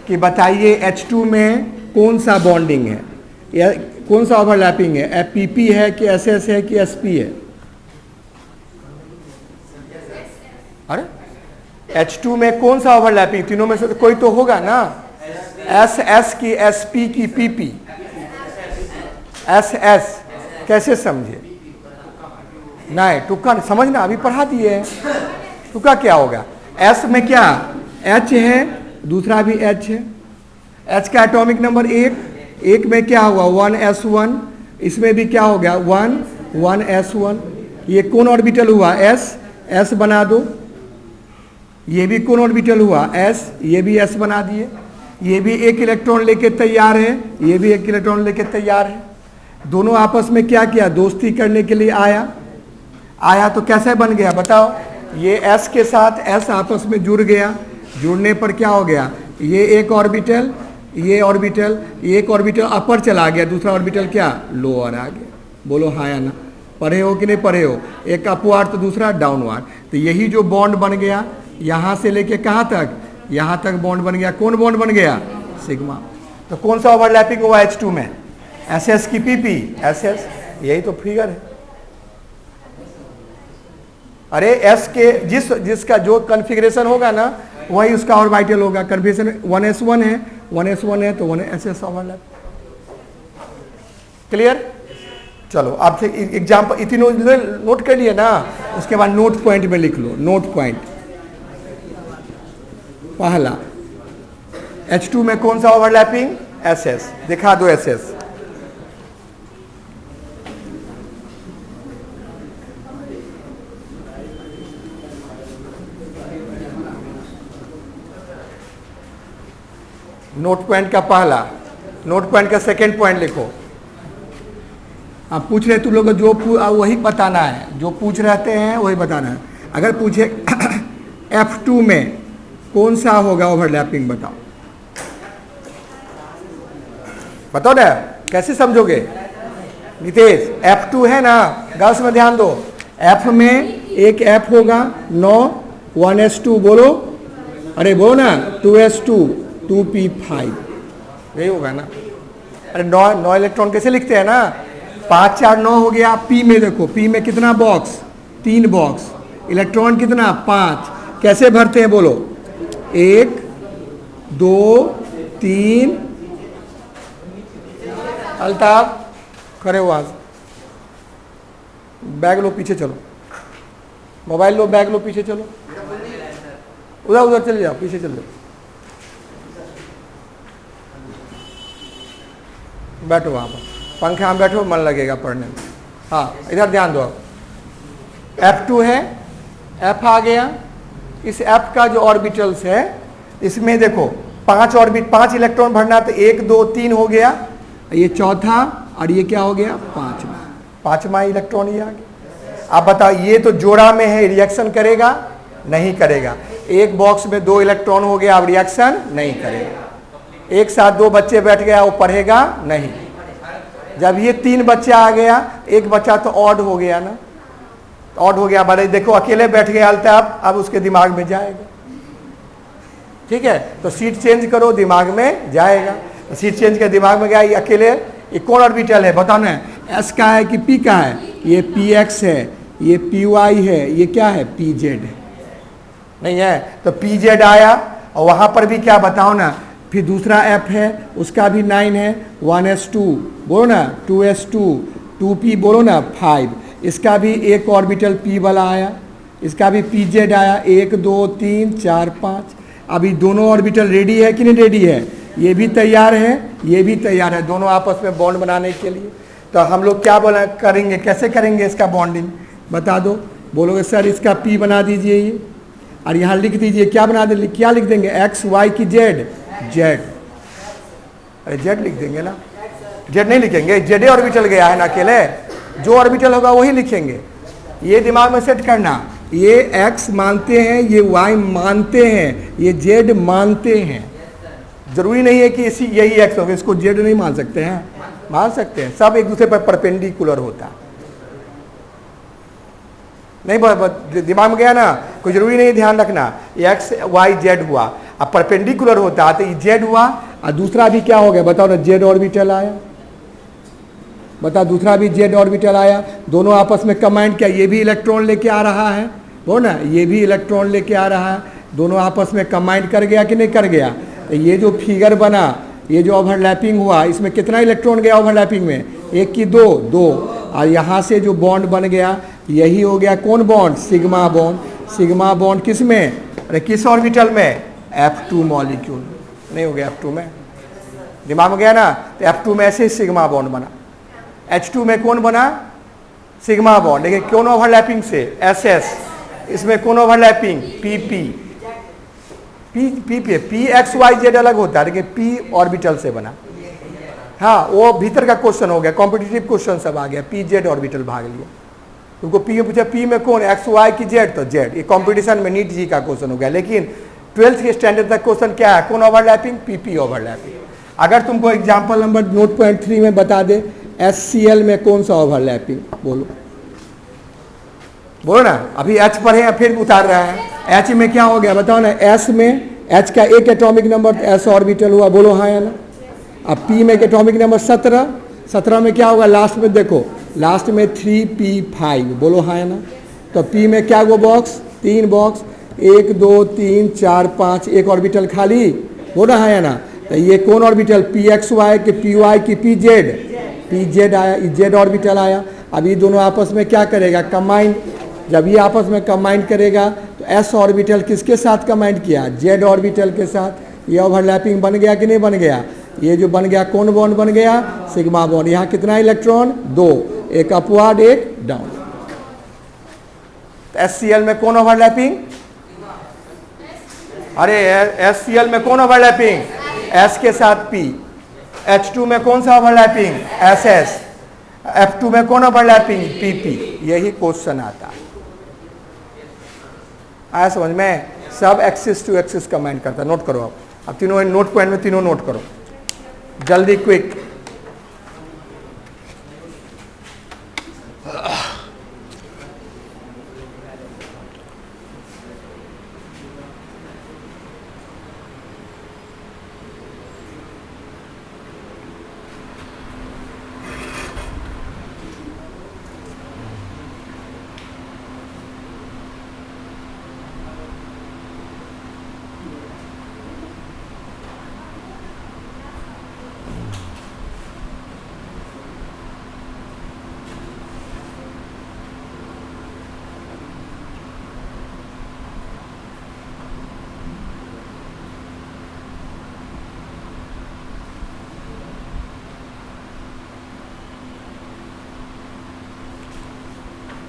कि बताइए H2 में कौन सा बॉन्डिंग है या कौन सा ओवरलैपिंग है, PP है कि SS है कि SP है? अरे H2 में कौन सा ओवरलैपिंग? तीनों में से तो कोई तो होगा ना। SS की, SP की, PP, SS कैसे समझे? नहीं, टुक्का समझना, अभी पढ़ा दिए। टुक्का क्या होगा? S में क्या? H है, दूसरा भी H है। H का एटॉमिक नंबर 1 में क्या होगा? 1s1। इसमें भी क्या हो गया? 1s1। ये कौन ऑर्बिटल हुआ? S बना दो। ये भी कौन ऑर्बिटल हुआ? S, ये भी S बना दिए। ये भी एक इलेक्ट्रॉन लेके तैयार है, ये भी एक इलेक्ट्रॉन लेके तैयार है। दोनों आपस में क्या किया, दोस्ती करने के लिए आया तो कैसे बन गया बताओ। ये s के साथ s आपस में जुड़ गया, जुड़ने पर क्या हो गया, ये एक ऑर्बिटल, ये ऑर्बिटल, एक ऑर्बिटल अपर चला गया, दूसरा ऑर्बिटल क्या लोअर आ गया। बोलो हाँ या ना, पढ़े हो कि नहीं पढ़े हो। एक अपवार्ड तो दूसरा डाउनवार्ड। तो यही जो बॉन्ड बन गया यहाँ से लेके कहाँ तक, यहाँ तक बॉन्ड बन गया। कौन बॉन्ड बन गया, सिग्मा। तो कौन सा ओवरलैपिंग हुआ H2 में, SS की PP, SS। यही तो फिगर है। अरे S के जिसका जो कॉन्फ़िगरेशन होगा ना वही उसका ऑर्बिटल होगा। कन्फिगरेशन 1s1 है, 1s1 है तो 1ss ओवरलैप। क्लियर। चलो अब से एग्जाम्पल इतनी नोट कर लिए ना, उसके बाद नोट पॉइंट में लिख लो। नोट पॉइंट पहला, H2 में कौन सा ओवरलैपिंग, SS। दिखा दो SS। नोट पॉइंट का पहला, नोट पॉइंट का सेकेंड पॉइंट लिखो। आप पूछ रहे तुम लोग जो वही बताना है, जो पूछ रहते हैं वही बताना है। अगर पूछे F2 में कौन सा होगा ओवरलैपिंग, बताओ बताओ ना, कैसे समझोगे नितेश। F2 है ना, गर्ल्स में ध्यान दो। F में एक F होगा 9, 1s2 बोलो, अरे बोलो ना 2s2, 2p5, यही होगा ना। अरे 9 इलेक्ट्रॉन कैसे लिखते हैं ना, 5 4 9 हो गया। P में देखो, P में कितना बॉक्स, 3 बॉक्स, इलेक्ट्रॉन कितना 5। कैसे भरते हैं बोलो, 1 2 3। अल्ताफ खड़े हो, आज बैग लो, पीछे चलो, मोबाइल लो, बैग लो, पीछे चलो, उधर चले जाओ, पीछे चले जाओ, बैठो वहाँ पर पंखे में बैठो, मन लगेगा पढ़ने में। हाँ इधर ध्यान दो। F2 है, F आ गया। इस F का जो ऑर्बिटल्स है इसमें देखो 5 इलेक्ट्रॉन भरना, तो 1 2 3 हो गया, ये चौथा, और ये क्या हो गया, पांचवा इलेक्ट्रॉन ये आ गया। आप बताओ ये तो जोड़ा में है, रिएक्शन करेगा नहीं करेगा। एक बॉक्स में 2 इलेक्ट्रॉन हो गया, अब रिएक्शन नहीं करेगा। एक साथ 2 बच्चे बैठ गया, वो पढ़ेगा नहीं। जब ये 3 बच्चा आ गया, एक बच्चा तो ऑड हो गया ना, ऑड हो गया। बड़े देखो अकेले बैठ गया अल्ताफ, अब उसके दिमाग में जाएगा। ठीक है, तो सीट चेंज करो, दिमाग में जाएगा। तो सीट चेंज कर दिमाग में गया, ये अकेले, ये कौन ऑर्बिटल है बताओ ना, S का है कि P का है, ये PX है, ये PY है, ये क्या है PZ है, नहीं है। तो PZ आया, और वहां पर भी क्या बताओ ना, फिर दूसरा F है, उसका भी 9 है, 1s2 बोलो ना, 2s2, 2p बोलो ना 5। इसका भी एक ऑर्बिटल P वाला आया, इसका भी PZ आया, 1 2 3 4 5। अभी दोनों ऑर्बिटल रेडी है कि नहीं रेडी है, ये भी तैयार है, ये भी तैयार है, दोनों आपस में बॉन्ड बनाने के लिए। तो हम लोग क्या बोला करेंगे, कैसे करेंगे इसका बॉन्डिंग, बता दो। बोलोगे सर इसका P बना दीजिए ये, और यहाँ लिख दीजिए, क्या बना दे, क्या लिख देंगे, X Y की Z, Z। अरे Z लिख देंगे ना, Z नहीं लिखेंगे, Z ऑर्बिटल गया है ना अकेले, जो ऑर्बिटल होगा वही लिखेंगे। ये दिमाग में सेट करना, ये X मानते हैं, ये Y मानते हैं, ये Z मानते हैं। जरूरी नहीं है कि इसी यही X होगा, इसको Z नहीं मान सकते हैं, मान सकते हैं। सब एक दूसरे पर परपेंडिकुलर होता है। नहीं दिमाग में गया ना, कोई जरूरी नहीं, ध्यान रखना। X Y Z हुआ, अब परपेंडिकुलर होता है तो ये Z हुआ, और दूसरा भी क्या हो गया बताओ ना, Z ऑर्बिटल आया। बता, दूसरा भी Z ऑर्बिटल आया, दोनों आपस में कंबाइंड किया, ये भी इलेक्ट्रॉन लेके आ रहा है, वो ना, ये भी इलेक्ट्रॉन लेके आ रहा है, दोनों आपस में कंबाइंड कर गया कि नहीं कर गया। तो ये जो फिगर बना, ये जो ओवरलैपिंग हुआ, इसमें कितना इलेक्ट्रॉन गया ओवरलैपिंग में, 1 की 2 2, और यहाँ से जो बॉन्ड बन गया यही हो गया कौन bond, sigma bond. Sigma bond किस में, अरे किस ऑर्बिटल में, F2 मॉलिक्यूल। नहीं हो गया F2 में, दिमाग में गया ना, तो F2 में ऐसे ही सिग्मा बॉन्ड बना। H2 में कौन बना, सिग्मा बॉन्ड, लेकिन कौन ओवरलैपिंग से, SS। इसमें कौन overlapping, PP। P x y z अलग होता है, लेकिन पी ऑर्बिटल से बना। हाँ, वो भीतर का क्वेश्चन हो गया, कॉम्पिटिटिव क्वेश्चन सब आ गया, पी जेड ऑर्बिटल भाग लिया। तुमको पी में पूछा पी में कौन, एक्स वाई की जेड, तो जेड। ये कंपटीशन में नीट जी का क्वेश्चन हो गया। लेकिन 12th स्टैंडर्ड तक क्वेश्चन क्या है, कौन ओवरलैपिंग, पीपी ओवरलैपिंग। अगर तुमको एग्जाम्पल नंबर नोट पॉइंट 3 में बता दे HCl में कौन सा ओवरलैपिंग, बोलो बोलो ना। अभी H पढ़े हैं फिर उतार रहा है, H में क्या हो गया बताओ ना। S में H का एक एटॉमिक नंबर S ऑर्बिटल हुआ, बोलो हाँ या ना। अब P में एटॉमिक नंबर 17 में क्या होगा, लास्ट में देखो, लास्ट में 3p5, बोलो हाँ या ना। तो P में क्या वो बॉक्स, 3 बॉक्स, 1 2 3 4 5, एक ऑर्बिटल खाली, बोलो हाँ या ना। तो ये कौन ऑर्बिटल, PXY के PY की PZ आया, Z ऑर्बिटल आया। अब ये दोनों आपस में क्या करेगा, कंबाइन। जब ये आपस में कंबाइन करेगा तो S ऑर्बिटल किसके साथ कंबाइन किया, Z ऑर्बिटल के साथ। ये ओवरलैपिंग बन गया कि नहीं बन गया, ये जो बन गया कौन बॉन्ड बन गया, सिग्मा बॉन्ड। यहाँ कितना इलेक्ट्रॉन, 2, एक अपवर्ड एक डाउन। तो HCl में कौन ओवरलैपिंग, अरे HCl में कौन ओवरलैपिंग, S के साथ P। H2 में कौन सा ओवरलैपिंग, SS। F2 में कौन ओवरलैपिंग, PP। यही क्वेश्चन आता है, आया समझ में। सब एक्सिस टू एक्सिस कंबाइन करता है। नोट करो आप, अब तीनों नोट पॉइंट में तीनों नोट करो जल्दी, क्विक।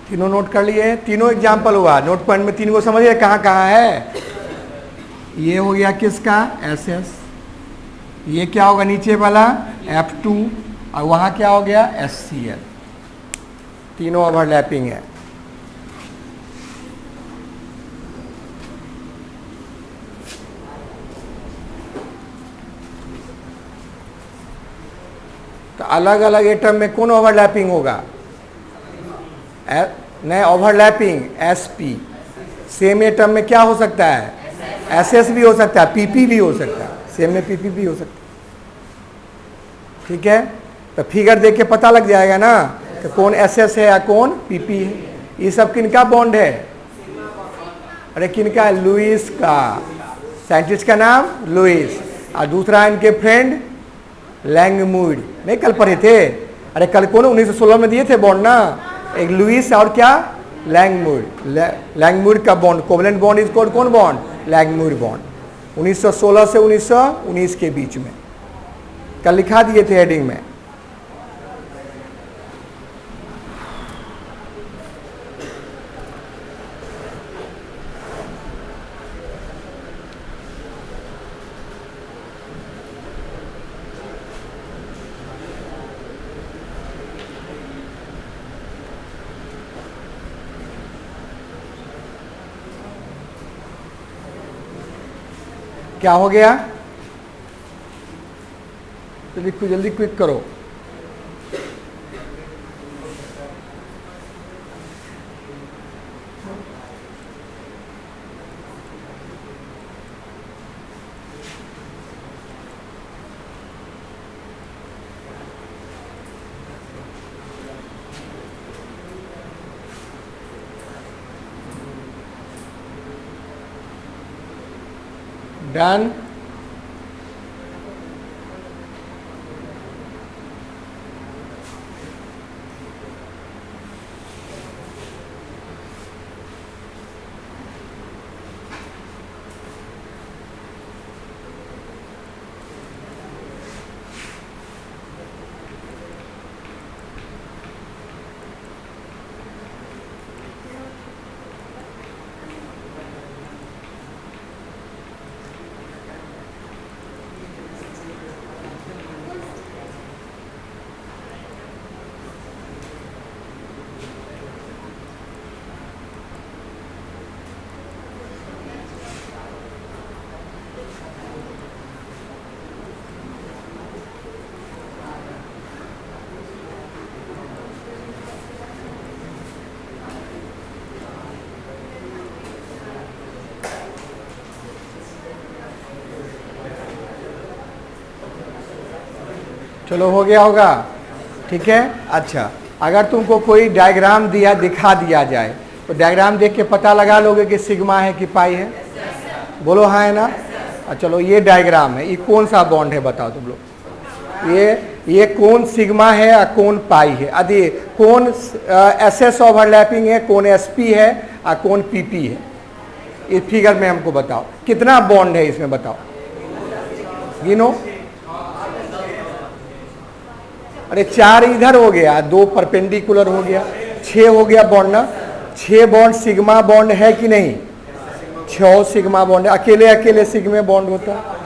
तीनों नोट कर लिए, तीनों एग्जाम्पल हुआ। नोट पॉइंट में तीन को समझिए कहाँ कहाँ है। ये हो गया किसका, SS। ये क्या होगा नीचे वाला, F2, और वहाँ क्या हो गया, HCl। तीनों ओवरलैपिंग है। तो अलग अलग एटम में कौन ओवरलैपिंग होगा, नहीं ओवरलैपिंग SP। सेम एटम में क्या हो सकता है, SS भी हो सकता है, PP भी हो सकता है, सेम में PP भी हो सकता है। ठीक है, तो फिगर देख के पता लग जाएगा ना कि कौन SS है या कौन PP है। ये सब किनका बॉन्ड है, अरे किनका, लुइस का। साइंटिस्ट का नाम लुइस, और दूसरा इनके फ्रेंड लैंगमुइर। नहीं कल पढ़े थे, अरे कल कौन 1916 में दिए थे बॉन्ड ना, एक लुइस और क्या, लैंगमुइर। लैंगमुइर का bond, covalent bond is called कौन बॉन्ड, लैंगमुइर बॉन्ड। 1916 से 1919 के बीच में, कल लिखा दिए थे हेडिंग में। क्या हो गया, जल्दी जल्दी क्विक करो। डन। चलो हो गया होगा, ठीक है। अच्छा, अगर तुमको कोई डायग्राम दिखा दिया जाए तो डायग्राम देख के पता लगा लोगे कि सिग्मा है कि पाई है? बोलो हाँ है ना। चलो ये डायग्राम है, ये कौन सा बॉन्ड है बताओ तुम लोग। ये कौन सिग्मा है और कौन पाई है? अरे कौन एसएस ओवरलैपिंग है, कौन एसपी है और कौन पीपी है? इस फिगर में हमको बताओ कितना बॉन्ड है इसमें, बताओ गिनो। अरे 4 इधर हो गया, 2 परपेंडिकुलर हो गया, 6 हो गया बॉन्ड ना। 6 बॉन्ड सिग्मा बॉन्ड है कि नहीं? 6 सिग्मा बॉन्ड है। अकेले अकेले सिग्मा बॉन्ड होता है।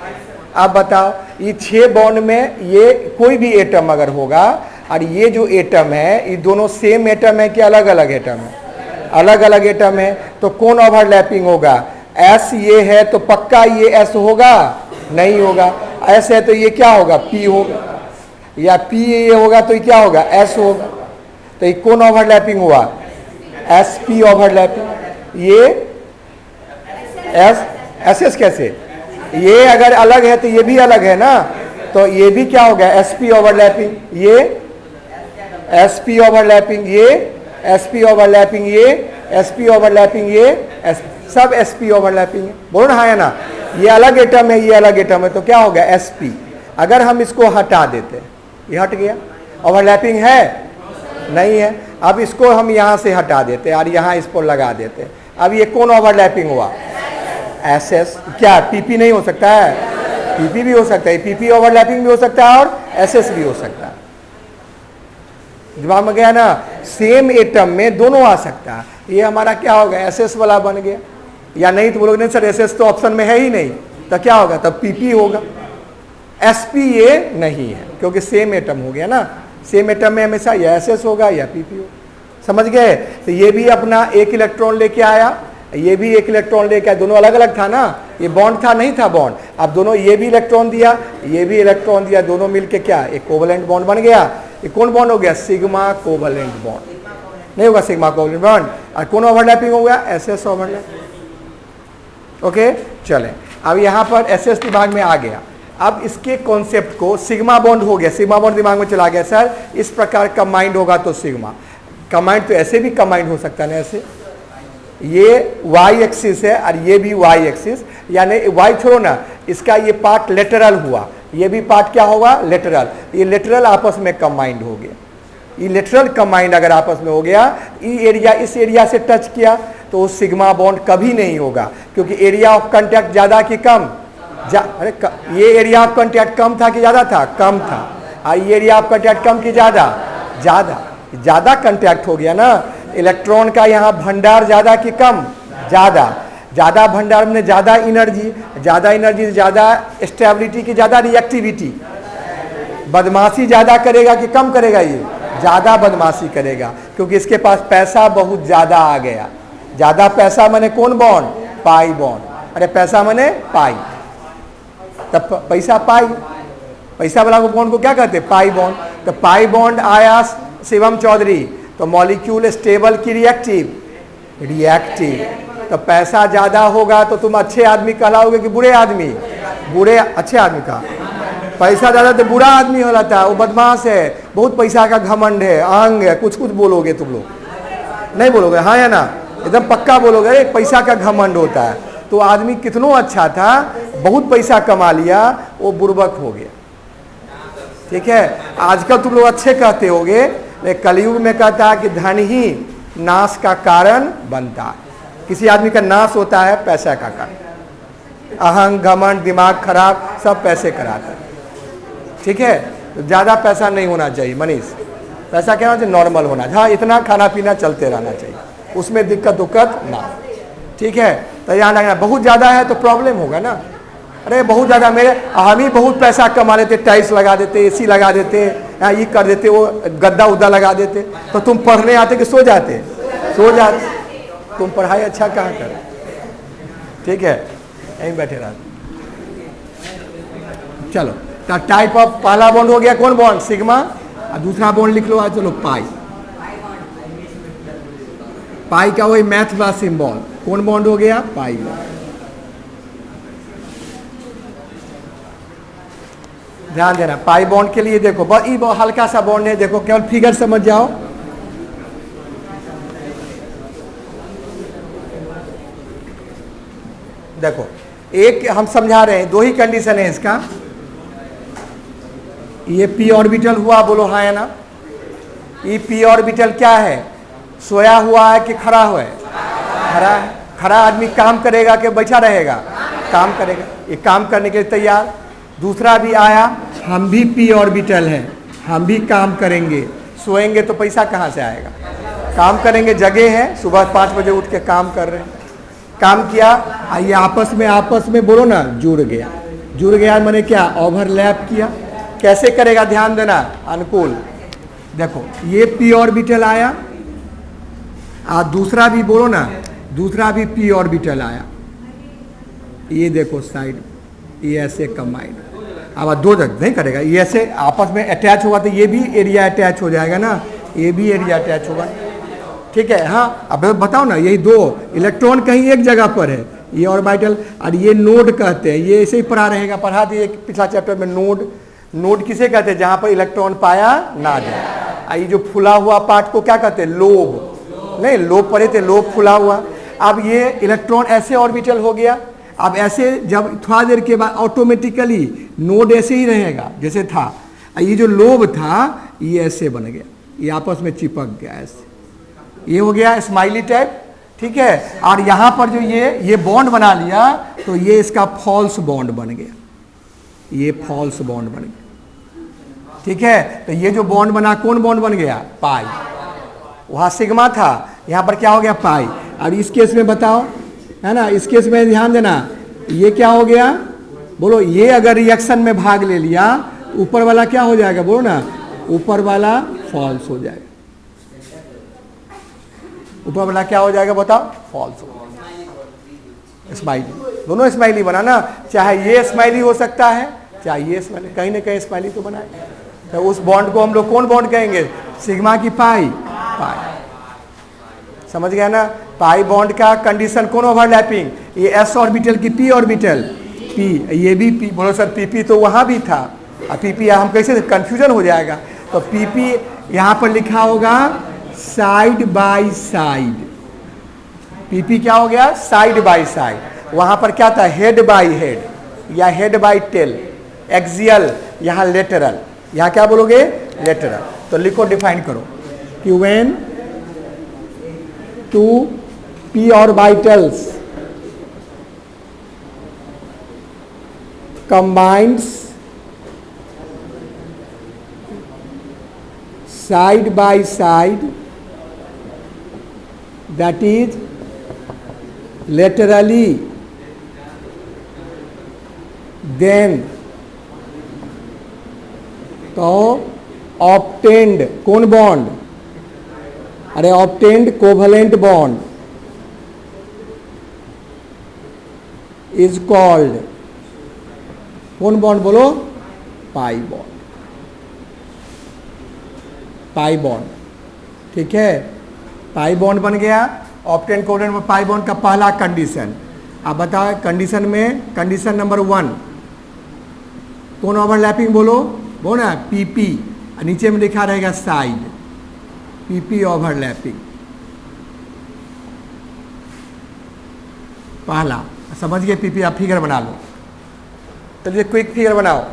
आप बताओ ये 6 बॉन्ड में ये कोई भी एटम अगर होगा और ये जो एटम है ये दोनों सेम एटम है कि अलग अलग एटम है? अलग अलग एटम है, तो कौन ओवरलैपिंग होगा? एस ये है तो पक्का ये एस होगा? नहीं होगा। एस है तो ये क्या होगा? पी होगा, या पी ये होगा तो ये क्या होगा? एस होगा। तो ये कौन ओवरलैपिंग हुआ? S P overlapping. ये एस एस कैसे? ये अगर अलग है तो ये भी अलग है ना, तो ये भी क्या हो गया? S P overlapping. ये एस पी ओवरलैपिंग, ये एस पी ओवरलैपिंग, ये एस पी ओवरलैपिंग, ये सब एस पी ओवरलैपिंग है। बोलो ना हाँ है ना। ये अलग एटम है, ये अलग एटम है, तो क्या हो गया? S P. अगर हम इसको हटा देते, ये हट गया, ओवरलैपिंग है नहीं है। अब इसको हम यहाँ से हटा देते और यहाँ इस पर लगा देते, अब ये कौन ओवरलैपिंग हुआ? S S. क्या पीपी नहीं हो सकता है? पीपी भी हो सकता है, पीपी ओवरलैपिंग भी हो सकता है और एसएस भी हो सकता है। दिमाग में गया ना? सेम एटम में दोनों आ सकता है। ये हमारा क्या होगा? एसएस वाला बन गया। या नहीं तो बोलोगे नहीं सर एसएस तो ऑप्शन में है ही नहीं, तो क्या होगा? तब पीपी होगा। एसपी ये नहीं है क्योंकि सेम एटम हो गया ना। सेम एटम में हमेशा या एसएस होगा या पीपी होगा। समझ गए? तो ये भी अपना एक इलेक्ट्रॉन लेके आया, ये भी एक इलेक्ट्रॉन लेके आया, दोनों अलग अलग था ना। ये बॉन्ड था नहीं था बॉन्ड, अब दोनों ये भी इलेक्ट्रॉन दिया, ये भी इलेक्ट्रॉन दिया, दोनों मिलके क्या एक कोवलेंट बॉन्ड बन गया। ये कौन बॉन्ड हो गया? Sigma covalent bond. नहीं होगा सिग्मा कोवलेंट बॉन्ड। और कौन ओवरलैपिंग हो गया? SS overlap. ओके चलें, अब यहाँ पर एसएस दिमाग में आ गया। अब इसके कॉन्सेप्ट को सिग्मा बॉन्ड हो गया, सिग्मा बॉन्ड दिमाग में चला गया। सर इस प्रकार कंबाइंड होगा तो सिग्मा कंबाइंड, तो ऐसे भी कंबाइंड हो सकता है ना। ऐसे ये वाई एक्सिस है और ये भी वाई एक्सिस, यानी वाई छोड़ो ना, इसका ये पार्ट लेटरल हुआ, ये भी पार्ट क्या होगा? लेटरल। ये लेटरल आपस में कंबाइंड हो गया। ये लेटरल कंबाइंड अगर आपस में हो गया, ये एरिया इस एरिया से टच किया तो सिग्मा बॉन्ड कभी नहीं होगा, क्योंकि एरिया ऑफ कांटेक्ट ज्यादा कि कम? अरे ये एरिया ऑफ कांटेक्ट कम था कि ज्यादा था? कम था। और ये एरिया ऑफ कांटेक्ट कम कि ज्यादा? ज्यादा। ज्यादा कांटेक्ट हो गया ना। इलेक्ट्रॉन का यहाँ भंडार ज्यादा कि कम? ज्यादा। ज्यादा भंडार में ज्यादा एनर्जी, ज्यादा एनर्जी ज्यादा स्टेबिलिटी की ज्यादा रिएक्टिविटी। बदमाशी ज्यादा करेगा कि कम करेगा? ये ज्यादा बदमाशी करेगा, क्योंकि इसके पास पैसा बहुत ज्यादा आ गया। ज्यादा पैसा माने कौन बॉन्ड? Pi bond. अरे पैसा माने पाई, तब पैसा पाई, पैसा वाला को बॉन्ड को क्या कहते? Pi bond. तो पाई बॉन्ड आया शिवम चौधरी, तो मॉलिक्यूल स्टेबल की रिएक्टिव? रिएक्टिव। तो पैसा ज्यादा होगा तो तुम अच्छे आदमी कहलाओगे कि बुरे आदमी? बुरे। अच्छे आदमी का पैसा ज्यादा तो बुरा आदमी हो जाता है, वो बदमाश है, बहुत पैसा का घमंड है, अहंग है, कुछ कुछ बोलोगे तुम लोग, नहीं बोलोगे हाँ या ना? एकदम पक्का बोलोगे एक पैसा का घमंड होता है। तो आदमी कितनों अच्छा था, बहुत पैसा कमा लिया, वो बुर्बक हो गया। ठीक है, आजकल तुम लोग अच्छे कहते होगे, लेकिन कलयुग में कहता है कि धन ही नाश का कारण बनता है। किसी आदमी का नाश होता है पैसा का कारण। अहंग घमंड दिमाग खराब सब पैसे कराता है। ठीक है, तो ज़्यादा पैसा नहीं होना चाहिए मनीष, पैसा क्या होना चाहिए? नॉर्मल होना चाहिए। हाँ इतना खाना पीना चलते रहना चाहिए, उसमें दिक्कत उक्कत ना। ठीक है, तो यहाँ लगना बहुत ज़्यादा है तो प्रॉब्लम होगा ना। अरे बहुत ज़्यादा, मेरे हम ही बहुत पैसा कमा लेते, टाइल्स लगा देते, एसी लगा देते, ये कर देते, वो गद्दा उद्दा लगा देते, तो तुम पढ़ने आते कि सो जाते? सो जाते। तुम पढ़ाई अच्छा कहाँ कर? ठीक है, यहीं बैठे रहते। चलो, तो टाइप ऑफ पहला बॉन्ड हो गया कौन बॉन्ड? सिग्मा। और दूसरा बॉन्ड लिख लो, चलो पाई। पाई का वही मैथ वाला सिंबल, कौन बॉन्ड हो गया? Pi bond. ध्यान देना, पाई बॉन्ड के लिए देखो बस ये बहुत हल्का सा बॉन्ड है, देखो केवल फिगर समझ जाओ। देखो एक हम समझा रहे हैं, दो ही कंडीशन है इसका। ये पी ऑर्बिटल हुआ, बोलो हाँ या ना। ये पी ऑर्बिटल क्या है, सोया हुआ है कि खड़ा हुआ है? खड़ा है। खड़ा आदमी काम करेगा कि बैठा रहेगा? काम करेगा, ये काम करने के लिए तैयार। दूसरा भी आया, हम भी पी ऑर्बिटल हैं, हम भी काम करेंगे। सोएंगे तो पैसा कहाँ से आएगा? काम करेंगे, जगह है, सुबह 5 बजे उठ के काम कर रहे हैं। काम किया, ये आपस में बोलो ना, जुड़ गया। जुड़ गया मैंने क्या, ओवरलैप किया। कैसे करेगा, ध्यान देना, अनुकूल। देखो ये पी ऑर्बिटल आया, दूसरा भी बोलो ना, दूसरा भी पी ऑर्बिटल आया। ये देखो साइड, ये ऐसे कंबाइंड। अब दो जगह नहीं करेगा, ये ऐसे आपस में अटैच होगा तो ये भी एरिया अटैच हो जाएगा ना, ये भी एरिया अटैच होगा। ठीक है, हाँ। अब बताओ ना, यही दो इलेक्ट्रॉन कहीं एक जगह पर है, ये ऑर्बिटल, और ये नोड कहते हैं। ये ऐसे ही पढ़ा रहेगा, पढ़ा दिए पिछला चैप्टर में। नोड किसे कहते हैं, जहां पर इलेक्ट्रॉन पाया ना जाए। ये जो फुला हुआ पार्ट को क्या कहते हैं, लोब। नहीं, लोब पढ़े थे, लोब फुला हुआ। अब ये इलेक्ट्रॉन ऐसे ऑर्बिटल हो गया। अब ऐसे जब थोड़ा देर के बाद ऑटोमेटिकली नोड ऐसे ही रहेगा जैसे था। ये जो लोब था ये ऐसे बन गया, ये आपस में चिपक गया ऐसे, ये हो गया स्माइली टाइप। ठीक है, और यहां पर जो ये बॉन्ड बना लिया तो ये इसका फॉल्स बॉन्ड बन गया, ये फॉल्स बॉन्ड बन गया। ठीक है, तो ये जो बॉन्ड बना, कौन बॉन्ड बन गया, पाई। वहां सिग्मा था, यहां पर क्या हो गया, पाई। और इस केस में बताओ, है ना, इस केस में ध्यान देना, ये क्या हो गया, बोलो। ये अगर रिएक्शन में भाग ले लिया, ऊपर वाला क्या हो जाएगा, बोलो ना, ऊपर वाला फॉल्स हो जाएगा। ऊपर वाला क्या हो जाएगा, बताओ, फॉल्स हो जाएगा। स्माइली, दोनों स्माइली बनाना, चाहे ये स्माइली हो सकता है, चाहे ये स्माइली, कहीं ना कहीं स्माइली तो बनाए। तो उस बॉन्ड को हम लोग कौन बॉन्ड कहेंगे, सिग्मा की पाई। पाई समझ गया ना। पाई बॉन्ड का कंडीशन कौन, ओवरलैपिंग। ये एस ऑर्बिटल की पी ऑर्बिटल, पी, ये भी पी। बोलो सर पीपी तो वहां भी था, और पीपी हम कैसे, कंफ्यूजन हो जाएगा। तो पीपी यहां पर लिखा होगा साइड बाय साइड। पीपी क्या हो गया, साइड बाय साइड। वहां पर क्या था, हेड बाय हेड या हेड बाय टेल। एक्सियल, यहां लेटरल, यहां क्या बोलोगे, लेटरल। तो लिखो, डिफाइन करो कि when two p orbitals combines side by side, that is laterally, then तो obtained कौन बॉन्ड, अरे obtained covalent bond is called कौन बॉन्ड, बोलो, पाई बॉन्ड। पाई बॉन्ड, ठीक है, पाई बॉन्ड बन गया। ऑब्टेन्ड कोवलेंट पाई बॉन्ड का पहला कंडीशन। अब बताओ कंडीशन में, कंडीशन नंबर 1 कौन ओवरलैपिंग, बोलो ना, पीपी। नीचे में लिखा रहेगा साइड, पीपी ओवरलैपिंग। पहला समझ गए, पीपी। आप फिगर बना लो, चलिए क्विक फिगर बनाओ।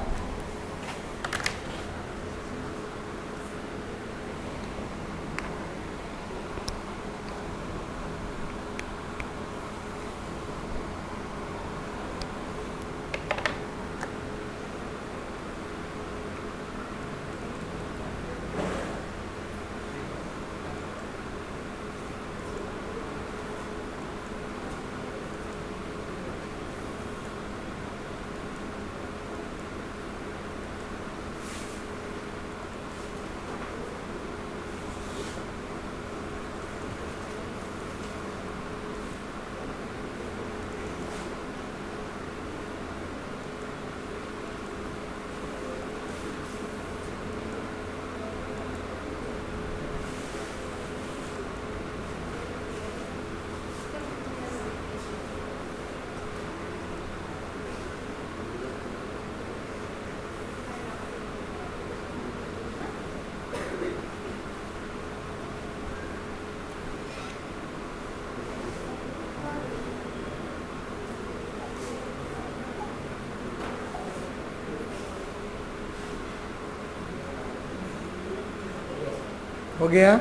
हो गया।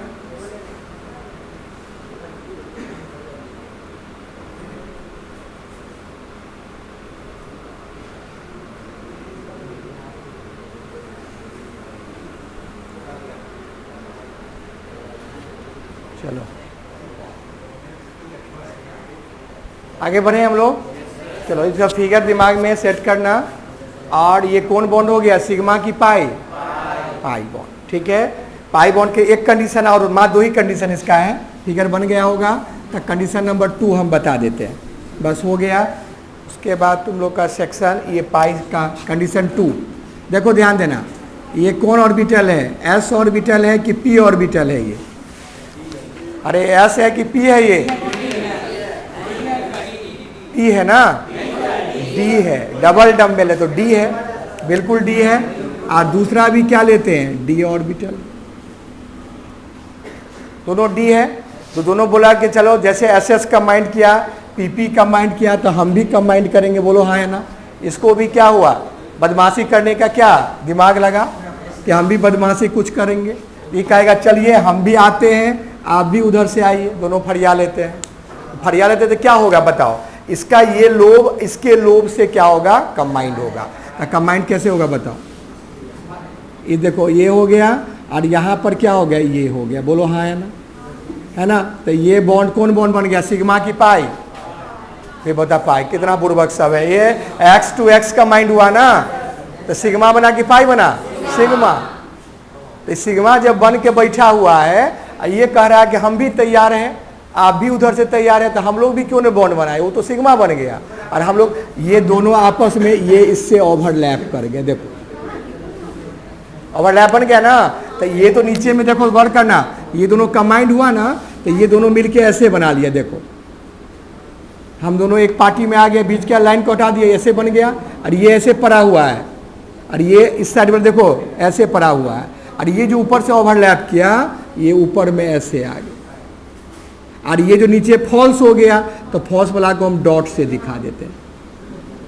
चलो आगे बढ़े हम लोग। चलो इसका फिगर दिमाग में सेट करना। और ये कौन बॉन्ड हो गया? सिग्मा की पाई, पाई बॉन्ड। ठीक है, पाई बॉन्ड के एक कंडीशन और मात्र 2 ही कंडीशन इसका है। फिगर बन गया होगा तो कंडीशन नंबर 2 हम बता देते हैं, बस हो गया। उसके बाद तुम लोग का सेक्शन ये पाई का कंडीशन 2। देखो ध्यान देना, ये कौन ऑर्बिटल है? एस ऑर्बिटल है कि पी ऑर्बिटल है? ये अरे एस है कि पी है? ये पी है ना, डी है। डबल डम्बेल है तो डी है, बिल्कुल डी है। और दूसरा भी क्या लेते हैं? D orbital. दोनों डी है तो दोनों बोला कि चलो जैसे एस एस कंबाइंड किया, पीपी कंबाइंड किया, तो हम भी कंबाइंड करेंगे। बोलो हाँ है ना। इसको भी क्या हुआ? बदमाशी करने का क्या दिमाग लगा कि हम भी बदमाशी कुछ करेंगे। ये कहेगा चलिए हम भी आते हैं, आप भी उधर से आइए। दोनों फरिया लेते हैं। फरिया लेते तो क्या होगा बताओ? इसका ये लोब इसके लोब से क्या होगा? कंबाइंड होगा। तो कंबाइंड कैसे होगा बताओ? ये देखो ये हो गया और यहाँ पर क्या हो गया? ये हो गया। बोलो हाँ है ना, है ना। तो ये बॉन्ड कौन बॉन्ड बन गया? सिग्मा की पाई। ये बता पाई कितना बुर्बक सब है। ये x to x कंबाइंड हुआ ना, तो सिग्मा बना कि पाई बना? सिग्मा। तो सिग्मा जब बन के बैठा हुआ है, ये कह रहा है कि हम भी तैयार हैं, आप भी उधर से तैयार हैं, तो हम लोग भी क्यों नहीं बॉन्ड बनाए? वो तो सिग्मा बन गया। और हम लोग ये दोनों आपस में ये इससे ओवरलैप कर गए। देखो ओवरलैप बन गया ना। तो ये तो नीचे में देखो वर्क करना, ये दोनों कंबाइंड हुआ ना, तो ये दोनों मिलके ऐसे बना लिया। देखो हम दोनों एक पार्टी में आ गए, बीच का लाइन को हटा दिया, ऐसे बन गया। और ये ऐसे पड़ा हुआ है, और ये इस साइड पर देखो ऐसे पड़ा हुआ है। और ये जो ऊपर से ओवरलैप किया, ये ऊपर में ऐसे आ गया। और ये जो नीचे फॉल्स हो गया, तो फॉल्स वाला को हम डॉट से दिखा देते हैं।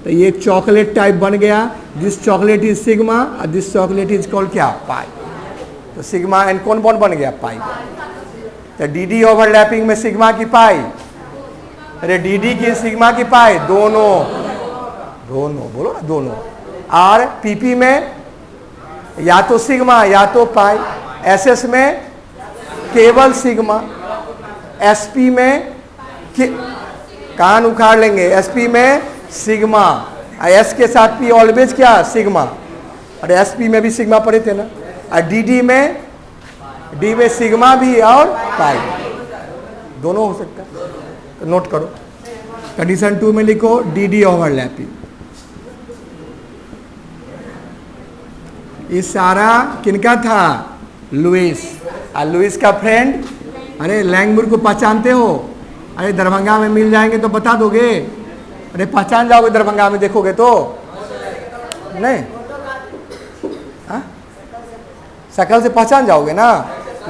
तो ये चॉकलेट टाइप बन गया। दिस चॉकलेट इज सिग्मा और दिस चॉकलेट इज कॉल्ड क्या? पाई। तो सिग्मा एंड कौन बॉन्ड बन गया? पाई। तो डी डी ओवरलैपिंग में सिग्मा की पाई, अरे डी डी की सिग्मा की पाई, दोनों दोनों बोलो ना, दोनों। और पीपी में या तो सिग्मा या तो पाई, एसएस में केवल सिग्मा, एसपी में कान उखाड़ लेंगे, एसपी में सिग्मा, एस के साथ पी ऑलवेज क्या? सिग्मा। और एसपी में भी सिग्मा पढ़े थे ना। और डी में सिग्मा भी और पाई, दोनों हो सकता है। तो नोट करो, कंडीशन 2 में लिखो डी डी ओवरलैपिंग। ये सारा किनका था? लुइस। और लुइस का फ्रेंड, अरे लैंगमुर को पहचानते हो? अरे दरभंगा में मिल जाएंगे तो बता दोगे? अरे पहचान जाओगे दरभंगा में देखोगे तो? नहीं हाँ, शकल से पहचान जाओगे ना।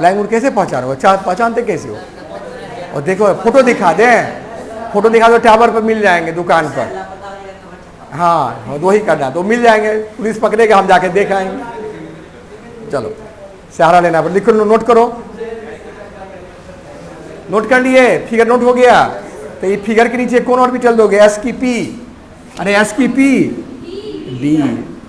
लैंगमुर कैसे पहचानोगे? पहचानते कैसे हो? और देखो फोटो दिखा दें, फोटो दिखा दो, टावर पर मिल जाएंगे दुकान पर। हाँ वही करना, तो मिल जाएंगे। पुलिस पकड़ेगा, हम जाके देख आएंगे। चलो सहारा लेना पर लिखो, नोट करो। नोट कर लिए? फिगर नोट हो गया। तो ये फिगर के नीचे कौन ऑर्बिटल दोगे? एस की पी। अरे एस की पी, डी।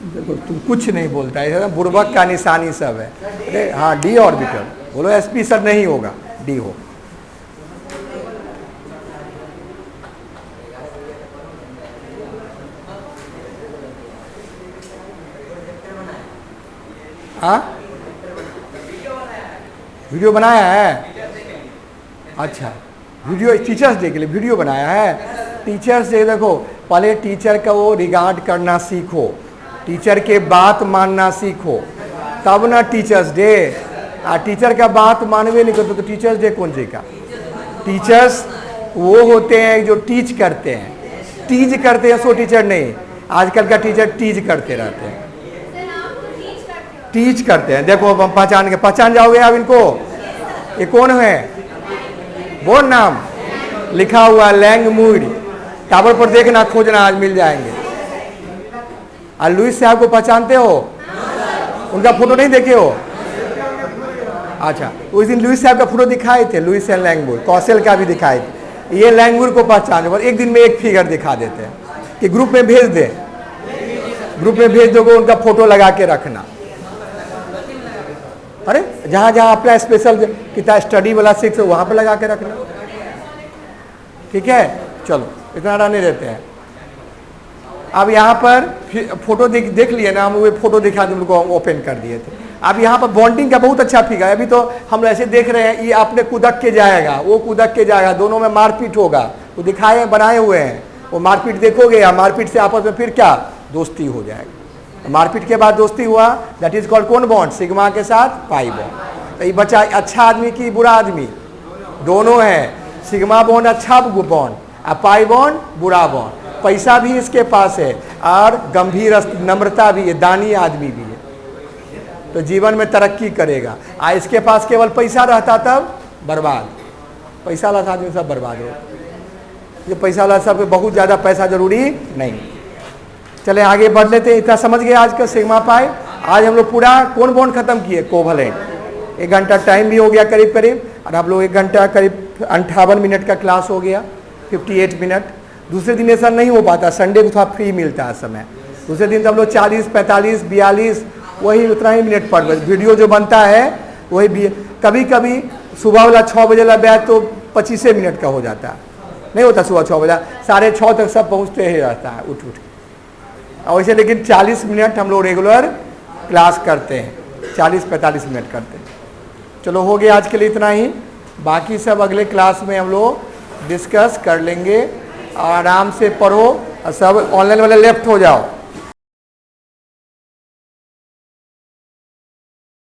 देखो तुम कुछ नहीं बोलता है, बुर्बक का निशानी सब है। अरे हाँ डी ऑर्बिटल बोलो। एस पी सर नहीं होगा, डी हो। हाँ वीडियो बनाया है? अच्छा वीडियो टीचर्स डे के लिए वीडियो बनाया है। टीचर्स डे देखो, पहले टीचर का वो रिगार्ड करना सीखो, टीचर के बात मानना सीखो, तब ना टीचर्स डे। टीचर का बात मानवे नहीं करते तो टीचर्स डे कौन सी का? टीचर्स वो होते हैं जो टीच करते हैं, टीज करते हैं, सो टीचर नहीं। आजकल का टीचर टीज करते रहते हैं, टीच करते हैं। देखो अब पहचान जाओगे आप इनको? ये कौन है? वो नाम लिखा हुआ लैंगमुर। टावर पर देखना, खोजना, आज मिल जाएंगे। और लुइस साहब को पहचानते हो? उनका फोटो नहीं देखे हो? अच्छा, उस दिन लुईस साहब का फोटो दिखाए थे, लुईस एंड लैंगमुर, कौशल का भी दिखाए थे। ये लैंगमुर को पहचाने पर एक दिन में एक फिगर दिखा देते हैं कि ग्रुप में भेज दे, ग्रुप में भेज दोगे, उनका फोटो लगा के रखना। अरे जहाँ जहाँ अपना स्पेशल किताब स्टडी वाला सीख वहाँ पर लगा के रखना, ठीक है। चलो इतना रहने देते हैं। अब यहाँ पर फोटो देख लिए ना, हम वो फोटो दिखा दी, उनको ओपन कर दिए थे। अब यहाँ पर बॉन्डिंग का बहुत अच्छा फिगर है। अभी तो हम ऐसे देख रहे हैं, ये आपने कुदक के जाएगा, वो कुदक के जाएगा, दोनों में मारपीट होगा, वो दिखाए बनाए हुए हैं, वो मारपीट देखोगे, या मारपीट से आपस में फिर क्या दोस्ती हो जाएगी। मारपीट के बाद दोस्ती हुआ, दैट इज कॉल्ड कौन बॉन्ड, सिग्मा के साथ पाई बॉन्ड। तो ये बच्चा अच्छा आदमी की बुरा आदमी दोनों है, सिग्मा बॉन्ड अच्छा बॉन्ड, पाई बॉन्ड बुरा बॉन्ड। पैसा भी इसके पास है और गंभीर नम्रता भी है, दानी आदमी भी है, तो जीवन में तरक्की करेगा। इसके पास केवल पैसा रहता तब बर्बाद, पैसा वाला आदमी सब बर्बाद हो। ये पैसा वाला सब बहुत ज़्यादा पैसा जरूरी नहीं। चले आगे बढ़ लेते हैं। इतना समझ गए आज का सिग्मा पाई। आज हम लोग पूरा कौन बॉन्ड खत्म किए, कोवलेंट। 1 घंटा टाइम भी हो गया करीब करीब, और आप लोग 1 घंटा करीब 58 मिनट का क्लास हो गया, 58 मिनट। दूसरे दिन ऐसा नहीं हो पाता, संडे को थोड़ा फ्री मिलता है समय। दूसरे दिन तो हम लोग 40, 45, 42 वही उतना ही मिनट पढ़ रहे। वीडियो जो बनता है वही भी, कभी कभी सुबह वाला 6 बजे वाला बैच तो 25 मिनट का हो जाता है, नहीं होता सुबह 6 बजे, 6:30 तक सब पहुँचते ही रहता है उठ के। और वैसे लेकिन 40 मिनट हम लोग रेगुलर क्लास करते हैं, 40-45 मिनट करते हैं। चलो हो गया आज के लिए इतना ही, बाकी सब अगले क्लास में हम लोग डिस्कस कर लेंगे। आराम से पढ़ो और सब ऑनलाइन वाले लेफ्ट हो जाओ।